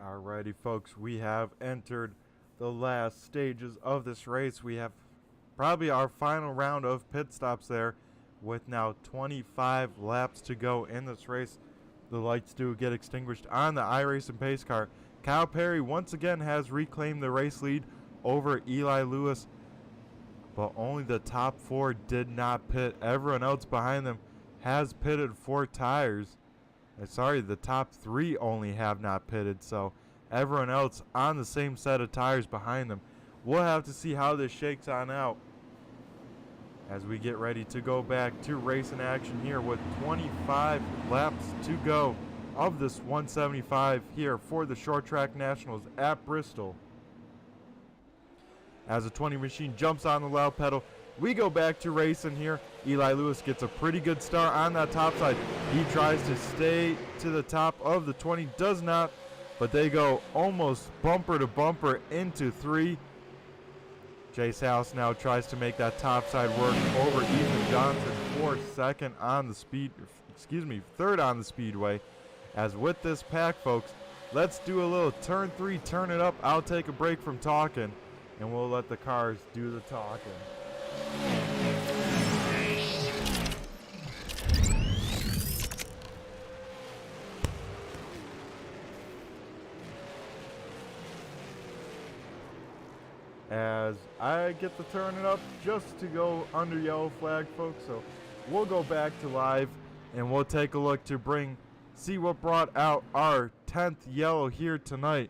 Alrighty, folks, we have entered the last stages of this race. We have probably our final round of pit stops there, with now 25 laps to go in this race. The lights do get extinguished on the iRacing pace car. Kyle Perry once again has reclaimed the race lead over Eli Lewis, but only the top four did not pit. Everyone else behind them has pitted 4 tires. Sorry, the top 3 only have not pitted, so everyone else on the same set of tires behind them. We'll have to see how this shakes on out as we get ready to go back to racing action here with 25 laps to go of this 175 here for the Short Track Nationals at Bristol. As the 20 machine jumps on the loud pedal, we go back to racing here. Eli Lewis gets a pretty good start on that top side. He tries to stay to the top of the 20, does not, but they go almost bumper to bumper into 3. Chase House now tries to make that top side work over Ethan Johnson for third on the speedway. As with this pack, folks, let's do a little turn 3, turn it up. I'll take a break from talking, and we'll let the cars do the talking. As I get to turn it up just to go under yellow flag, folks, so we'll go back to live and we'll take a look to see what brought out our 10th yellow here tonight.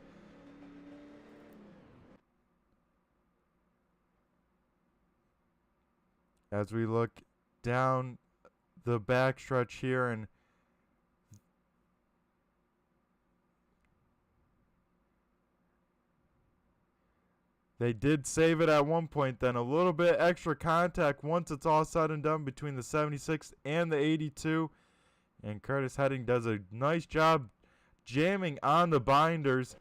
As we look down the backstretch here, and they did save it at one point, then a little bit extra contact once it's all said and done between the 76 and the 82. And Curtis Heading does a nice job jamming on the binders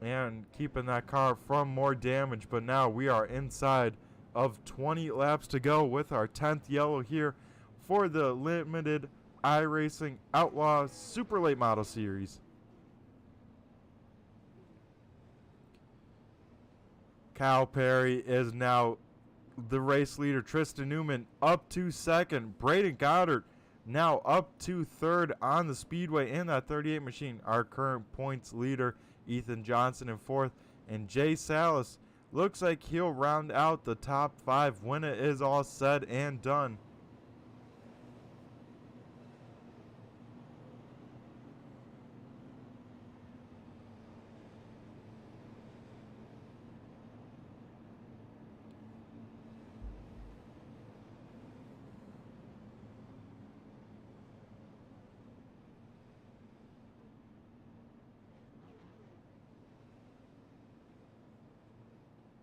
and keeping that car from more damage. But now we are inside of 20 laps to go with our 10th yellow here for the limited iRacing Outlaw Super Late Model Series. Kyle Perry is now the race leader. Tristan Newman up to second. Braden Goddard now up to third on the speedway in that 38 machine. Our current points leader, Ethan Johnson, in fourth. And Jay Salas looks like he'll round out the top 5 when it is all said and done.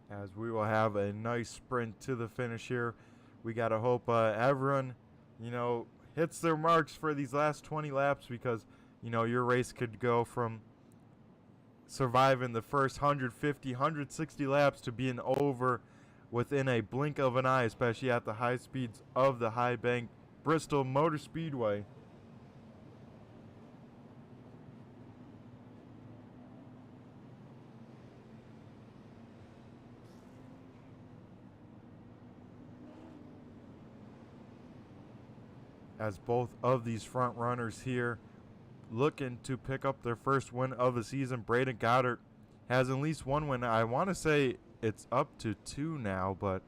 As we will have a nice sprint to the finish here. We got to hope everyone, hits their marks for these last 20 laps, because, your race could go from surviving the first 150, 160 laps to being over within a blink of an eye, especially at the high speeds of the High Bank Bristol Motor Speedway. As both of these front runners here looking to pick up their first win of the season. Braden Goddard has at least one win. I want to say it's up to 2 now, but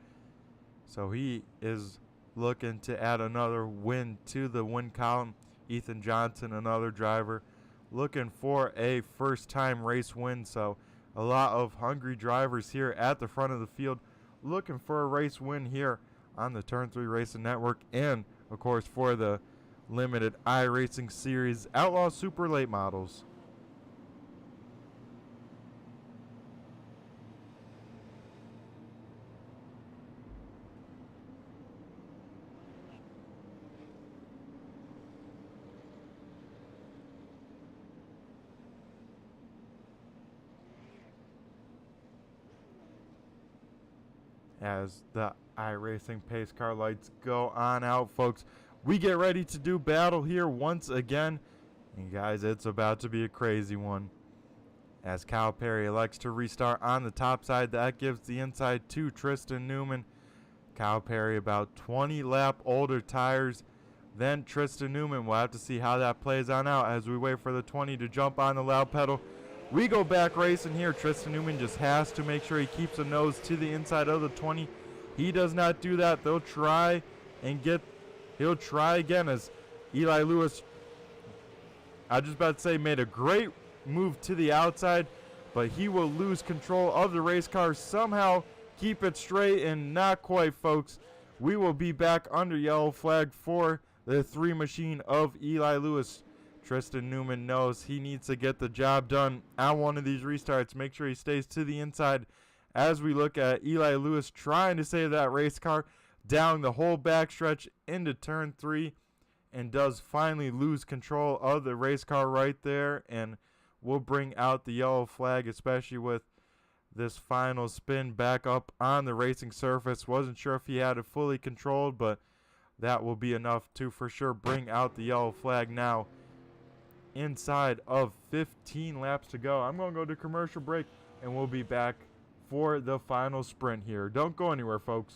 so he is looking to add another win to the win column. Ethan Johnson, another driver, looking for a first-time race win. So a lot of hungry drivers here at the front of the field looking for a race win here on the Turn 3 Racing Network, and of course for the limited iRacing Series Outlaw Super Late Models. As the iRacing pace car lights go on out, folks, we get ready to do battle here once again. And guys, it's about to be a crazy one. As Kyle Perry elects to restart on the top side. That gives the inside to Tristan Newman. Kyle Perry about 20 lap older tires than Tristan Newman. We'll have to see how that plays on out as we wait for the 20 to jump on the loud pedal. We go back racing here. Tristan Newman just has to make sure he keeps a nose to the inside of the 20. He does not do that. He'll try again as Eli Lewis, I just about to say, made a great move to the outside, but he will lose control of the race car, somehow keep it straight, and not quite, folks. We will be back under yellow flag for the 3 machine of Eli Lewis. Tristan Newman knows he needs to get the job done on one of these restarts. Make sure he stays to the inside as we look at Eli Lewis trying to save that race car down the whole backstretch into turn 3, and does finally lose control of the race car right there, and will bring out the yellow flag, especially with this final spin back up on the racing surface. Wasn't sure if he had it fully controlled, but that will be enough to for sure bring out the yellow flag now. Inside of 15 laps to go. I'm going to go to commercial break, and we'll be back for the final sprint here. Don't go anywhere, folks.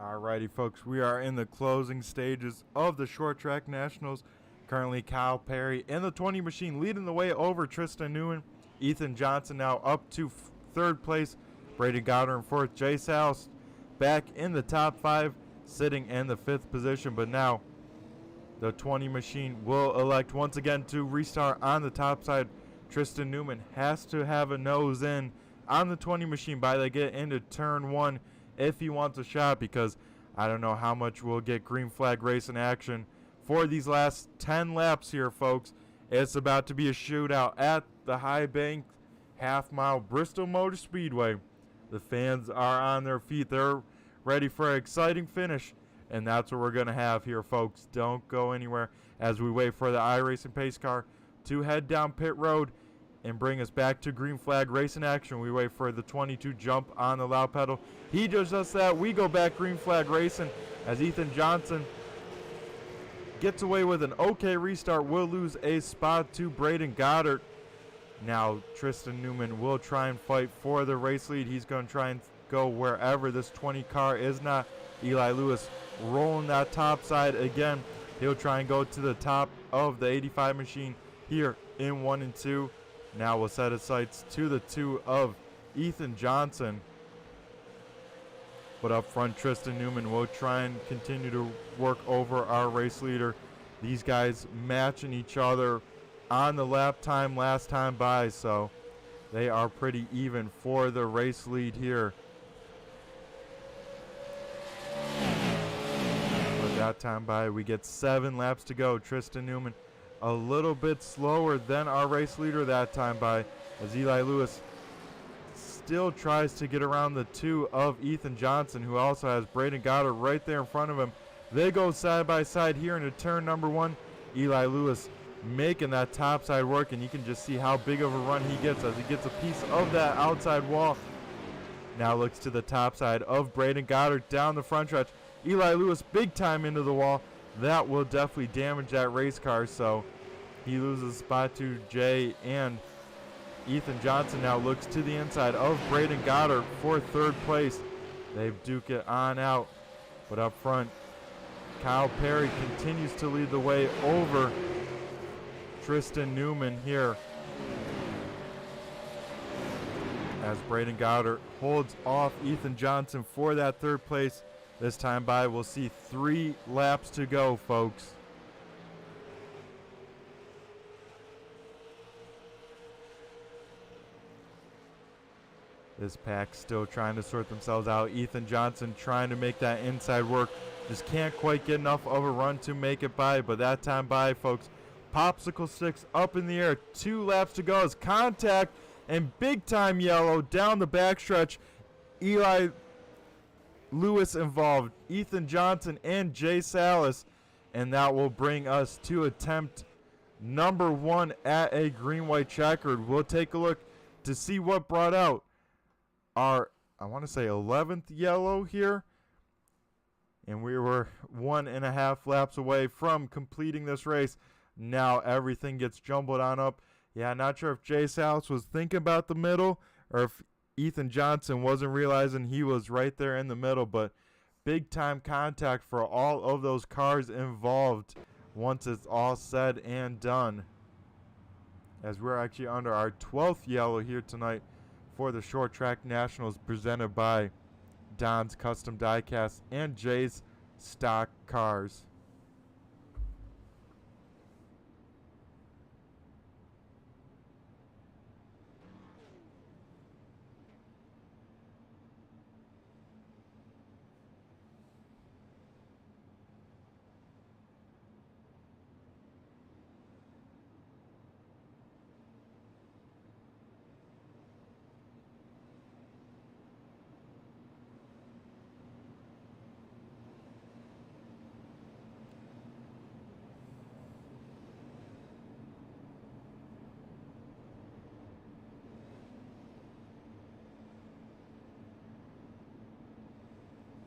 Alrighty, folks, we are in the closing stages of the Short Track Nationals. Currently, Kyle Perry in the 20 machine leading the way over Tristan Newman. Ethan Johnson now up to third place. Brady Goddard in fourth. Jay Sal's back in the top 5, sitting in the 5th position. But now the 20 machine will elect once again to restart on the top side. Tristan Newman has to have a nose in on the 20 machine by they get into turn 1 if he wants a shot, because I don't know how much we'll get green flag racing action for these last 10 laps here, folks. It's about to be a shootout at the high bank half-mile Bristol Motor Speedway. The fans are on their feet. They're ready for an exciting finish, and that's what we're going to have here, folks. Don't go anywhere as we wait for the iRacing pace car to head down pit road and bring us back to green flag racing action. We wait for the 20 to jump on the loud pedal. He does just that. We go back green flag racing as Ethan Johnson gets away with an okay restart. Will lose a spot to Braden Goddard. Now Tristan Newman will try and fight for the race lead. He's going to try and go wherever this 20 car is not. Eli Lewis rolling that top side again. He'll try and go to the top of the 85 machine here in 1 and 2. Now we'll set his sights to the 2 of Ethan Johnson. But up front, Tristan Newman will try and continue to work over our race leader. These guys matching each other on the lap time last time by, so they are pretty even for the race lead here. But that time by, we get 7 laps to go. Tristan Newman a little bit slower than our race leader that time by, as Eli Lewis still tries to get around the 2 of Ethan Johnson, who also has Braden Goddard right there in front of him. They go side by side here into turn number 1. Eli Lewis making that top side work, and you can just see how big of a run he gets as he gets a piece of that outside wall. Now looks to the top side of Braden Goddard down the front stretch. Eli Lewis big time into the wall. That will definitely damage that race car, so he loses spot to Jay, and Ethan Johnson now looks to the inside of Braden Goddard for third place. They duke it on out, but up front, Kyle Perry continues to lead the way over Tristan Newman here, as Braden Goddard holds off Ethan Johnson for that third place. This time by, we'll see 3 laps to go, folks. This pack still trying to sort themselves out. Ethan Johnson trying to make that inside work. Just can't quite get enough of a run to make it by, but that time by, folks. Popsicle sticks up in the air. 2 laps to go as contact and big time yellow down the backstretch. Eli Lewis involved, Ethan Johnson and Jay Salas, and that will bring us to attempt number 1 at a green-white checkered. We'll take a look to see what brought out our, I want to say, 11th yellow here, and we were 1.5 laps away from completing this race. Now everything gets jumbled on up. Yeah, not sure if Jay Salas was thinking about the middle or if Ethan Johnson wasn't realizing he was right there in the middle, but big time contact for all of those cars involved once it's all said and done, as we're actually under our 12th yellow here tonight for the Short Track Nationals, presented by Don's Custom Diecast and Jay's Stock Cars.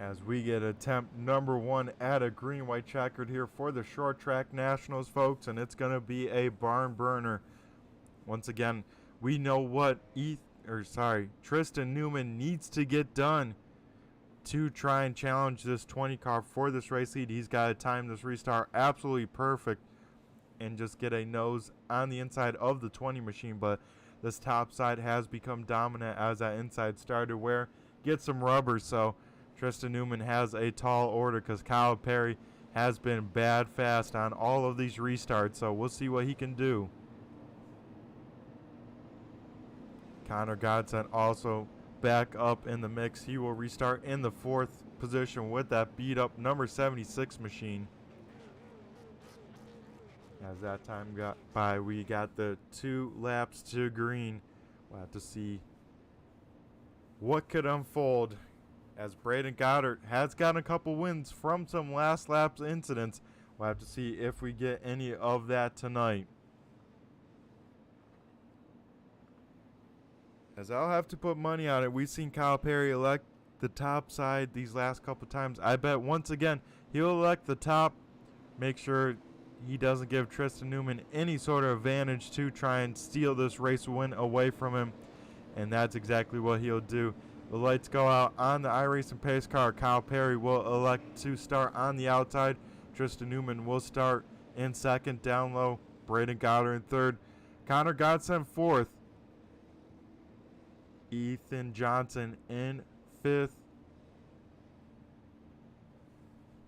As we get attempt number 1 at a green-white checkered here for the Short Track Nationals, folks, and it's going to be a barn burner. Once again, we know what Tristan Newman needs to get done to try and challenge this 20 car for this race lead. He's got to time this restart absolutely perfect and just get a nose on the inside of the 20 machine, but this top side has become dominant as that inside started wear. Get some rubber, so Tristan Newman has a tall order because Kyle Perry has been bad fast on all of these restarts, so we'll see what he can do. Connor Godson also back up in the mix. He will restart in the 4th position with that beat up number 76 machine. As that time got by, we got the 2 laps to green. We'll have to see what could unfold, as Braden Goddard has gotten a couple wins from some last laps incidents. We'll have to see if we get any of that tonight, as I'll have to put money on it. We've seen Kyle Perry elect the top side these last couple times. I bet once again he'll elect the top, make sure he doesn't give Tristan Newman any sort of advantage to try and steal this race win away from him, and that's exactly what he'll do. The lights go out on the iRacing pace car. Kyle Perry will elect to start on the outside. Tristan Newman will start in 2nd down low. Braden Goddard in 3rd. Connor Godson 4th. Ethan Johnson in 5th.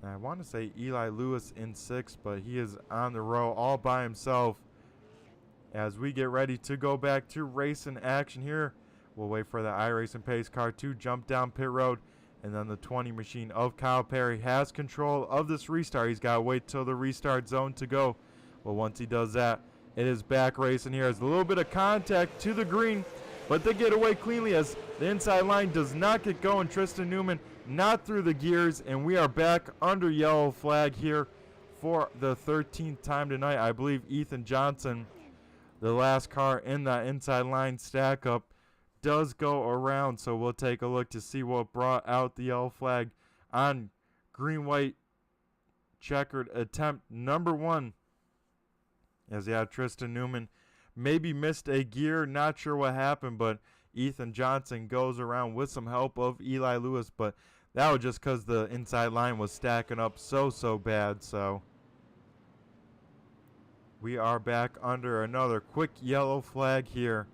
I want to say Eli Lewis in 6th, but he is on the row all by himself. As we get ready to go back to racing action here, we'll wait for the iRacing pace car to jump down pit road, and then the 20 machine of Kyle Perry has control of this restart. He's got to wait till the restart zone to go. But once he does that, it is back racing here. There's a little bit of contact to the green, but they get away cleanly as the inside line does not get going. Tristan Newman not through the gears, and we are back under yellow flag here for the 13th time tonight. I believe Ethan Johnson, the last car in that inside line stack up, does go around, so we'll take a look to see what brought out the yellow flag on green-white checkered attempt number 1. As Tristan Newman maybe missed a gear, not sure what happened, but Ethan Johnson goes around with some help of Eli Lewis, but that was just because the inside line was stacking up so bad. So we are back under another quick yellow flag here.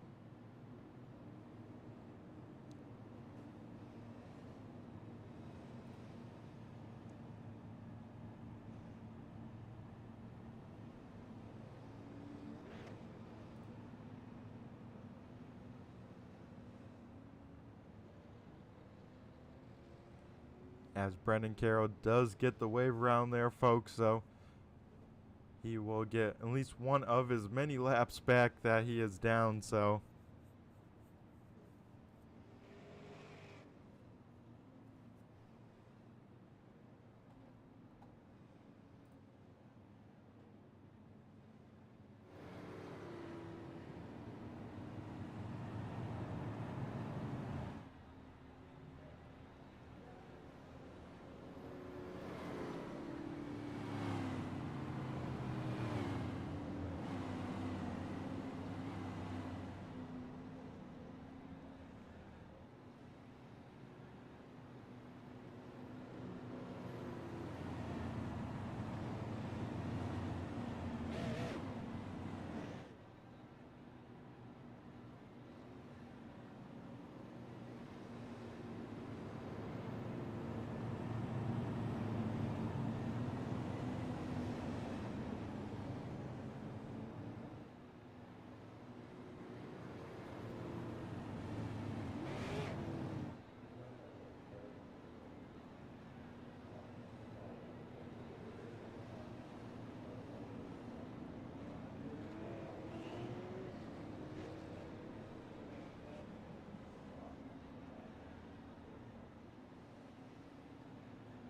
As Brendan Carroll does get the wave around there, folks, so he will get at least one of his many laps back that he is down, so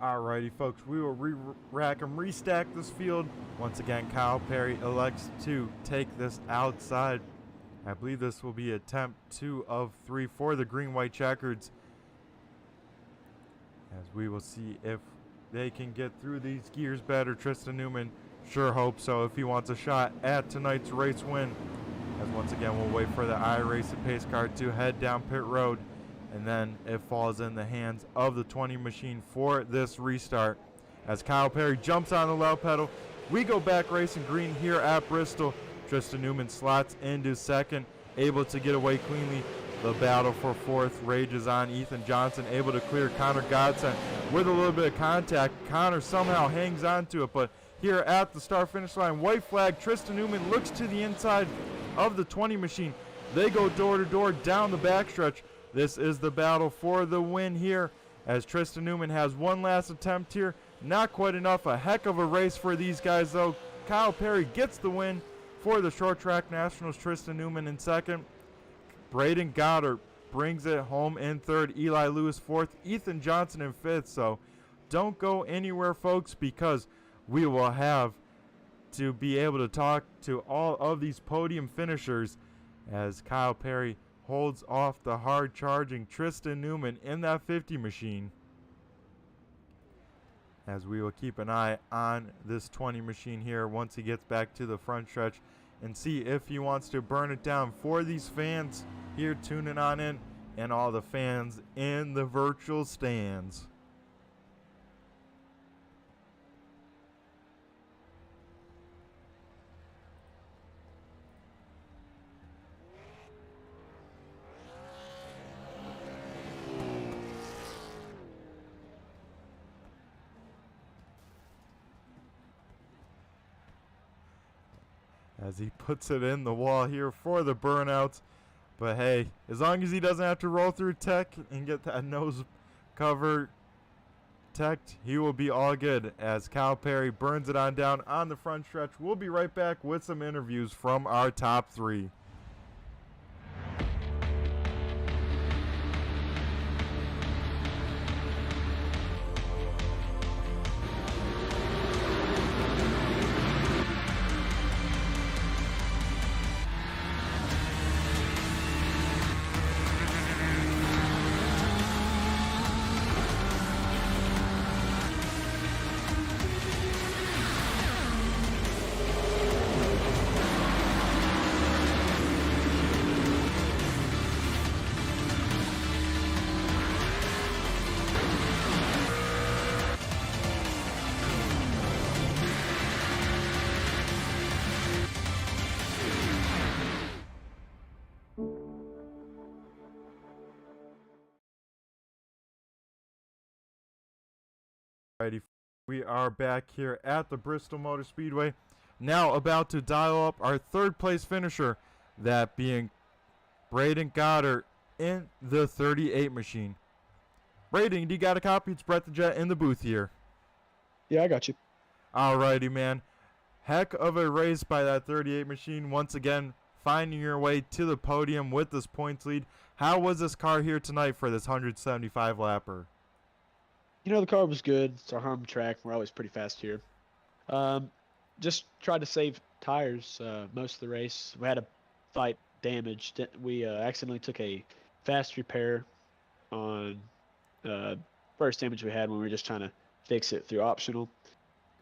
alrighty, folks, we will rack and restack this field. Once again, Kyle Perry elects to take this outside. I believe this will be attempt 2 of 3 for the green-white checkers, as we will see if they can get through these gears better. Tristan Newman sure hopes so if he wants a shot at tonight's race win. As once again, we'll wait for the iRace and pace car to head down pit road, and then it falls in the hands of the 20 machine for this restart. As Kyle Perry jumps on the loud pedal, we go back racing green here at Bristol. Tristan Newman slots into second, able to get away cleanly. The battle for fourth rages on. Ethan Johnson able to clear Connor Godson with a little bit of contact. Connor somehow hangs on to it, but here at the start finish line, white flag. Tristan Newman looks to the inside of the 20 machine. They go door to door down the backstretch. This is the battle for the win here, as Tristan Newman has one last attempt here. Not quite enough. A heck of a race for these guys, though. Kyle Perry gets the win for the Short Track Nationals. Tristan Newman in second. Braden Goddard brings it home in third. Eli Lewis fourth. Ethan Johnson in fifth. So don't go anywhere, folks, because we will have to be able to talk to all of these podium finishers as Kyle Perry holds off the hard-charging Tristan Newman in that 50 machine. As we will keep an eye on this 20 machine here once he gets back to the front stretch and see if he wants to burn it down for these fans here tuning on in and all the fans in the virtual stands. As he puts it in the wall here for the burnouts. But hey, as long as he doesn't have to roll through tech and get that nose cover teched, he will be all good as Kyle Perry burns it on down on the front stretch. We'll be right back with some interviews from our top three. Alrighty, we are back here at the Bristol Motor Speedway. Now about to dial up our third place finisher, that being Braden Goddard in the 38 machine. Braden, you got a copy? It's Brett the Jet in the booth here. Yeah, I got you. Alrighty, man. Heck of a race by that 38 machine. Once again, finding your way to the podium with this points lead. How was this car here tonight for this 175 lapper? You know, the car was good. It's our home track. We're always pretty fast here. Just tried to save tires most of the race. We had a fight damaged. We accidentally took a fast repair on first damage we had when we were just trying to fix it through optional.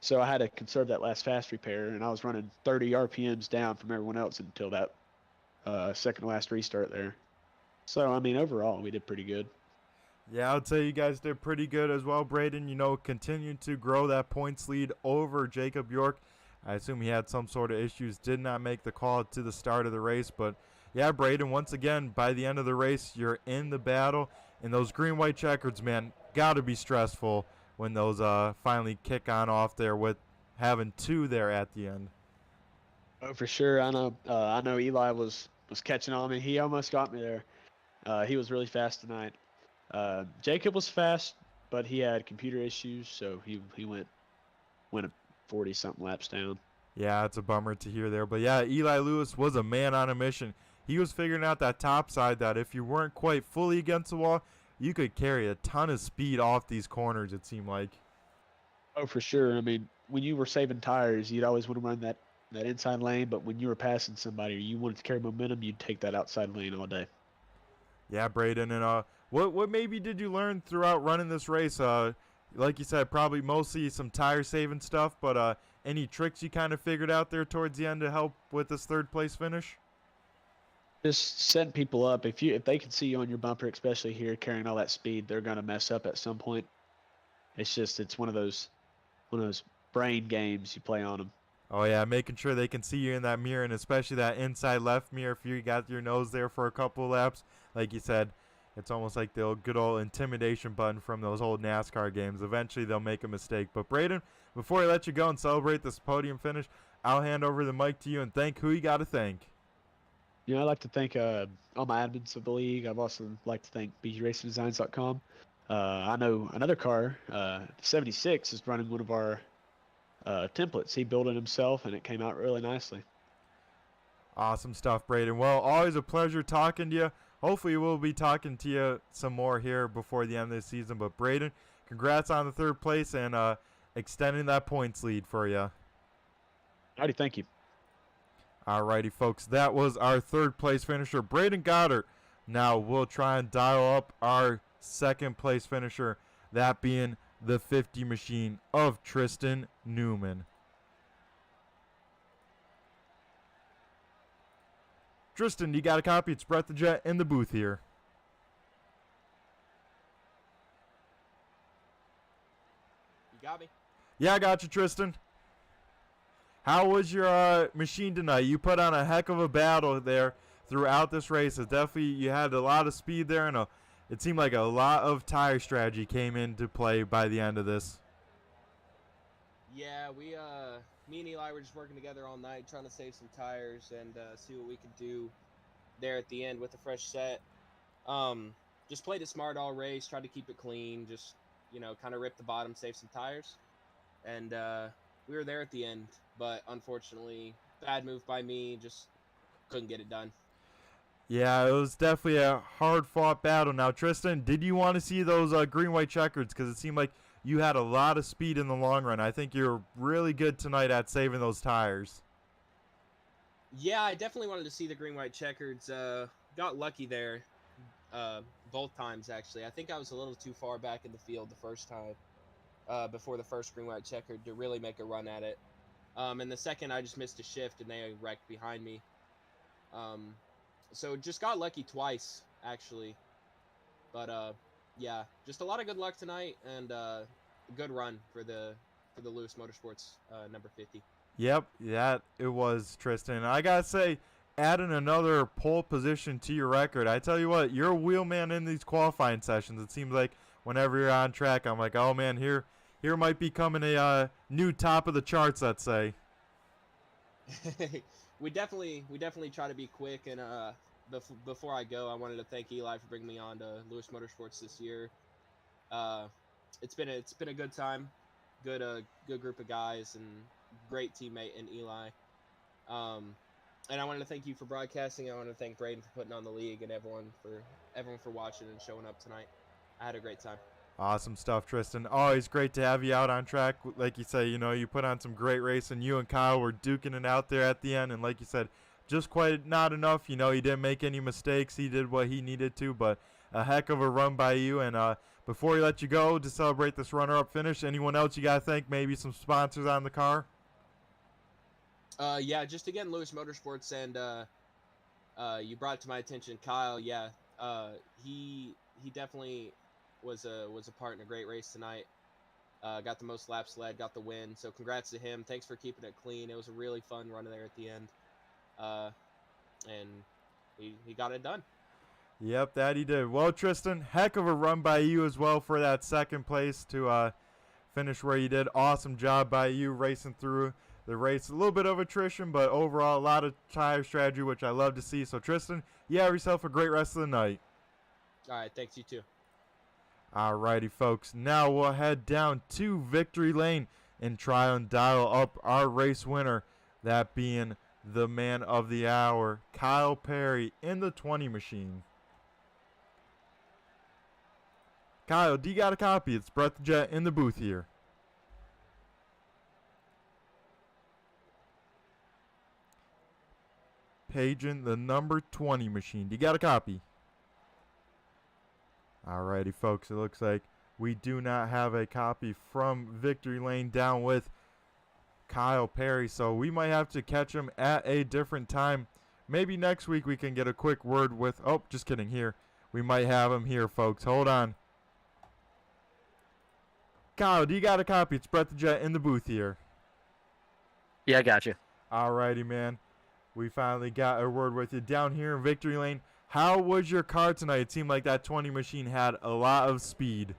So I had to conserve that last fast repair, and I was running 30 RPMs down from everyone else until that second to last restart there. So, I mean, overall, we did pretty good. Yeah, I would say you guys did pretty good as well, Braden. You know, continued to grow that points lead over Jacob York. I assume he had some sort of issues, did not make the call to the start of the race. But, yeah, Braden, once again, by the end of the race, you're in the battle. And those green-white checkers, man, got to be stressful when those finally kick on off there with having two there at the end. Oh, for sure. I know Eli was catching on me. He almost got me there. He was really fast tonight. Jacob was fast, but he had computer issues, so he went a 40-something laps down. Yeah, it's a bummer to hear there. But, yeah, Eli Lewis was a man on a mission. He was figuring out that top side that if you weren't quite fully against the wall, you could carry a ton of speed off these corners, it seemed like. Oh, for sure. I mean, when you were saving tires, you'd always want to run that inside lane, but when you were passing somebody or you wanted to carry momentum, you'd take that outside lane all day. Yeah, Braden, and what maybe did you learn throughout running this race? Like you said, probably mostly some tire saving stuff, but any tricks you kind of figured out there towards the end to help with this third place finish? Just setting people up. If they can see you on your bumper, especially here carrying all that speed, they're gonna mess up at some point. It's one of those brain games you play on them. Oh yeah, making sure they can see you in that mirror, and especially that inside left mirror. If you got your nose there for a couple of laps, like you said, it's almost like the good old intimidation button from those old NASCAR games. Eventually they'll make a mistake. But Braden, before I let you go and celebrate this podium finish, I'll hand over the mic to you and thank who you got to thank. You know, I'd like to thank all my admins of the league. I've also like to thank bgracingdesigns.com. I know another car, 76, is running one of our templates. He built it himself, and it came out really nicely. Awesome stuff, Braden. Well, always a pleasure talking to you. Hopefully we'll be talking to you some more here before the end of the season. But Braden, congrats on the third place and extending that points lead for you. Alrighty, thank you. Alrighty, folks, that was our third place finisher, Braden Goddard. Now we'll try and dial up our second place finisher, that being the 50 machine of Tristan Newman. Tristan, you got a copy? It's Brett the Jet in the booth here. You got me? Yeah, I got you, Tristan. How was your machine tonight? You put on a heck of a battle there throughout this race. It definitely, you had a lot of speed there, and it seemed like a lot of tire strategy came into play by the end of this. Yeah, me and Eli were just working together all night trying to save some tires and see what we could do there at the end with a fresh set. Just played it smart all race, tried to keep it clean, just, kind of rip the bottom, save some tires. And we were there at the end, but unfortunately, bad move by me, just couldn't get it done. Yeah, it was definitely a hard-fought battle. Now, Tristan, did you want to see those green-white checkers? Because it seemed like you had a lot of speed in the long run. I think you're really good tonight at saving those tires. Yeah, I definitely wanted to see the green-white checkers. Got lucky there both times, actually. I think I was a little too far back in the field the first time before the first green-white checker to really make a run at it. And the second, I just missed a shift, and they wrecked behind me. So just got lucky twice, actually. But yeah, just a lot of good luck tonight, and a good run for the Lewis Motorsports number 50. Yep, that it was, Tristan. I gotta say, adding another pole position to your record, I tell you what, you're a wheelman in these qualifying sessions. It seems like whenever you're on track, I'm like, oh man, here here might be coming a new top of the charts, let's say. we definitely try to be quick. And before I go, I wanted to thank Eli for bringing me on to LIS Motorsports this year. It's been a good time, good group of guys, and great teammate in Eli. And I wanted to thank you for broadcasting. I want to thank Braden for putting on the league, and everyone for watching and showing up tonight. I had a great time. Awesome stuff, Tristan. Always great to have you out on track. Like you say, you put on some great racing. You and Kyle were duking it out there at the end, and like you said, just quite not enough. He didn't make any mistakes. He did what he needed to, but a heck of a run by you. And before we let you go to celebrate this runner-up finish, anyone else you got to thank? Maybe some sponsors on the car? Yeah, just again, LIS Motorsports, and you brought it to my attention, Kyle. Yeah, he definitely was a part in a great race tonight. Got the most laps led, got the win. So congrats to him. Thanks for keeping it clean. It was a really fun run there at the end, and he got it done. Yep, that he did. Well, Tristan, heck of a run by you as well for that second place to finish where you did. Awesome job by you racing through the race. A little bit of attrition, but overall a lot of tire strategy, which I love to see. So, Tristan, you have yourself a great rest of the night. All right, thanks, you too. Alrighty, folks. Now we'll head down to Victory Lane and try and dial up our race winner, that being the man of the hour, Kyle Perry in the 20 machine. Kyle, do you got a copy? It's Brett the Jet in the booth here. Paging the number 20 machine. Do you got a copy? Alrighty, folks. It looks like we do not have a copy from Victory Lane down with Kyle Perry, so we might have to catch him at a different time. Maybe next week we can get a quick word with... Oh, just kidding. Here. We might have him here, folks. Hold on. Kyle, do you got a copy? It's Brett the Jet in the booth here. Yeah, I got you. Alrighty, man. We finally got a word with you down here in Victory Lane. How was your car tonight? It seemed like that 20 machine had a lot of speed.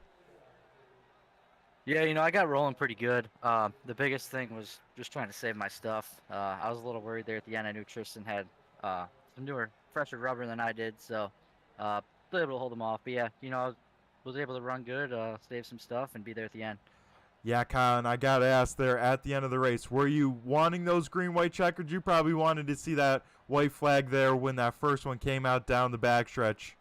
Yeah, I got rolling pretty good. The biggest thing was just trying to save my stuff. I was a little worried there at the end. I knew Tristan had some newer, fresher rubber than I did, so was able to hold them off. But yeah, I was able to run good, save some stuff, and be there at the end. Yeah, Kyle, and I got to ask there at the end of the race, were you wanting those green-white checkers? You probably wanted to see that white flag there when that first one came out down the backstretch.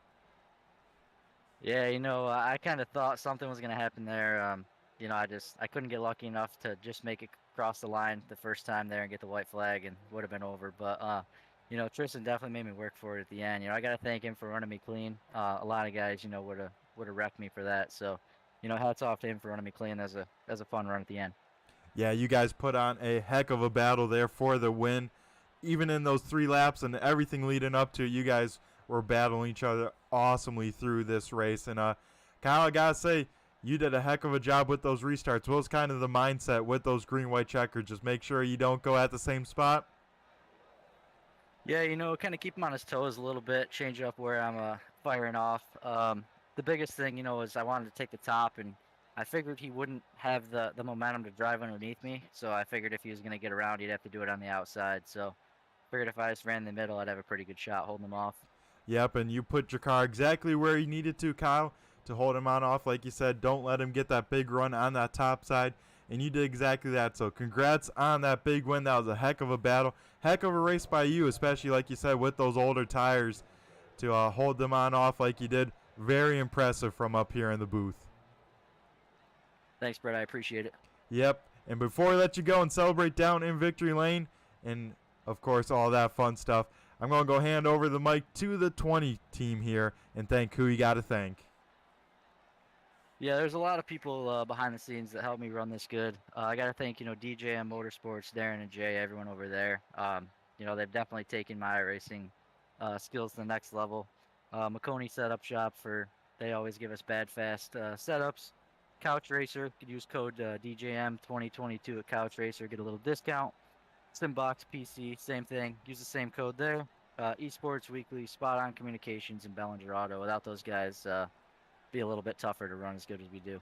Yeah, I kind of thought something was going to happen there. I couldn't get lucky enough to just make it across the line the first time there and get the white flag, and would have been over. But, Tristan definitely made me work for it at the end. I got to thank him for running me clean. A lot of guys, would have wrecked me for that. So, hats off to him for running me clean. As a fun run at the end. Yeah, you guys put on a heck of a battle there for the win. Even in those 3 laps and everything leading up to it, you guys were battling each other awesomely through this race. And Kyle, I gotta say, you did a heck of a job with those restarts. What was kind of the mindset with those green-white checkers? Just make sure you don't go at the same spot? Yeah, kind of keep him on his toes a little bit, change up where I'm firing off. The biggest thing, is I wanted to take the top, and I figured he wouldn't have the momentum to drive underneath me. So I figured if he was going to get around, he'd have to do it on the outside. So figured if I just ran in the middle, I'd have a pretty good shot holding him off. Yep, and you put your car exactly where you needed to, Kyle, to hold him on off. Like you said, don't let him get that big run on that top side, and you did exactly that. So congrats on that big win. That was a heck of a battle, heck of a race by you, especially like you said with those older tires to hold them on off like you did. Very impressive from up here in the booth. Thanks, Brett. I appreciate it. Yep. And before we let you go and celebrate down in Victory Lane and, of course, all that fun stuff, I'm going to go hand over the mic to the 20 team here and thank who you got to thank. Yeah, there's a lot of people behind the scenes that helped me run this good. I got to thank, DJM Motorsports, Darren and Jay, everyone over there. They've definitely taken my racing skills to the next level. McConey Setup Shop, they always give us bad, fast setups. Couch Racer, could use code DJM2022 at Couch Racer, get a little discount. Simbox PC, same thing, use the same code there. Esports Weekly, Spot On Communications, and Bellinger Auto. Without those guys, be a little bit tougher to run as good as we do.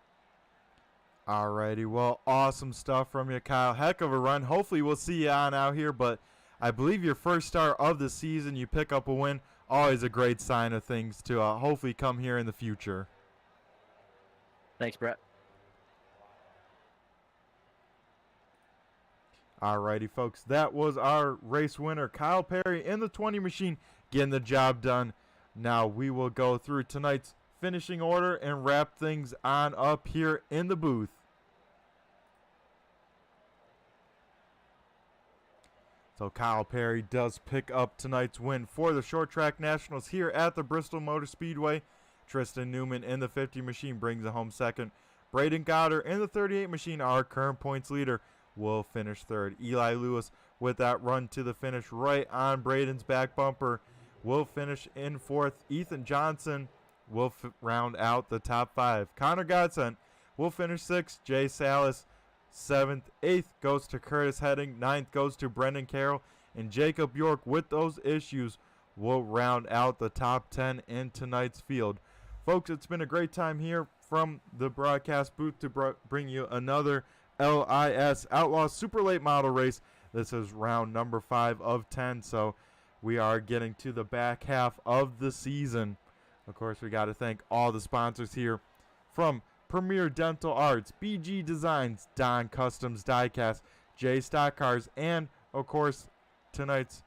Alrighty, well, awesome stuff from you, Kyle. Heck of a run. Hopefully we'll see you on out here, but I believe your first start of the season, you pick up a win. Always a great sign of things to hopefully come here in the future. Thanks, Brett. Alrighty, folks, that was our race winner, Kyle Perry, in the 20 machine, getting the job done. Now we will go through tonight's finishing order and wrap things on up here in the booth. So Kyle Perry does pick up tonight's win for the Short Track Nationals here at the Bristol Motor Speedway. Tristan Newman in the 50 machine brings it home second. Braden Goddard in the 38 machine, our current points leader, will finish third. Eli Lewis with that run to the finish right on Braden's back bumper will finish in fourth. Ethan Johnson will round out the top five. Connor Godsent will finish sixth. Jay Salas seventh. Eighth goes to Curtis Heading. Ninth goes to Brendan Carroll. And Jacob York, with those issues, will round out the top 10 in tonight's field. Folks, it's been a great time here from the broadcast booth to bring you another LIS Outlaw Super Late Model race. This is round number 5 of 10, so we are getting to the back half of the season. Of course, we got to thank all the sponsors here, from Premier Dental Arts, BG Designs, Don Customs Diecast, J Stock Cars, and, of course, tonight's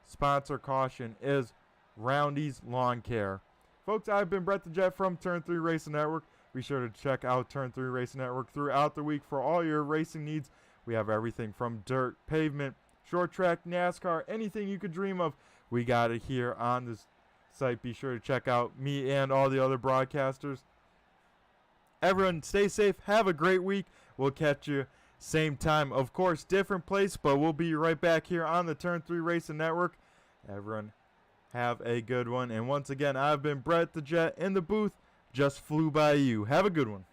sponsor caution is Roundy's Lawn Care. Folks, I've been Brett the Jet from Turn 3 Racing Network. Be sure to check out Turn 3 Racing Network throughout the week for all your racing needs. We have everything from dirt, pavement, short track, NASCAR, anything you could dream of. We got it here on this site. Be sure to check out me and all the other broadcasters. Everyone, stay safe. Have a great week. We'll catch you same time. Of course, different place, but we'll be right back here on the Turn 3 Racing Network. Everyone, have a good one. And once again, I've been Brett the Jet in the booth. Just flew by you. Have a good one.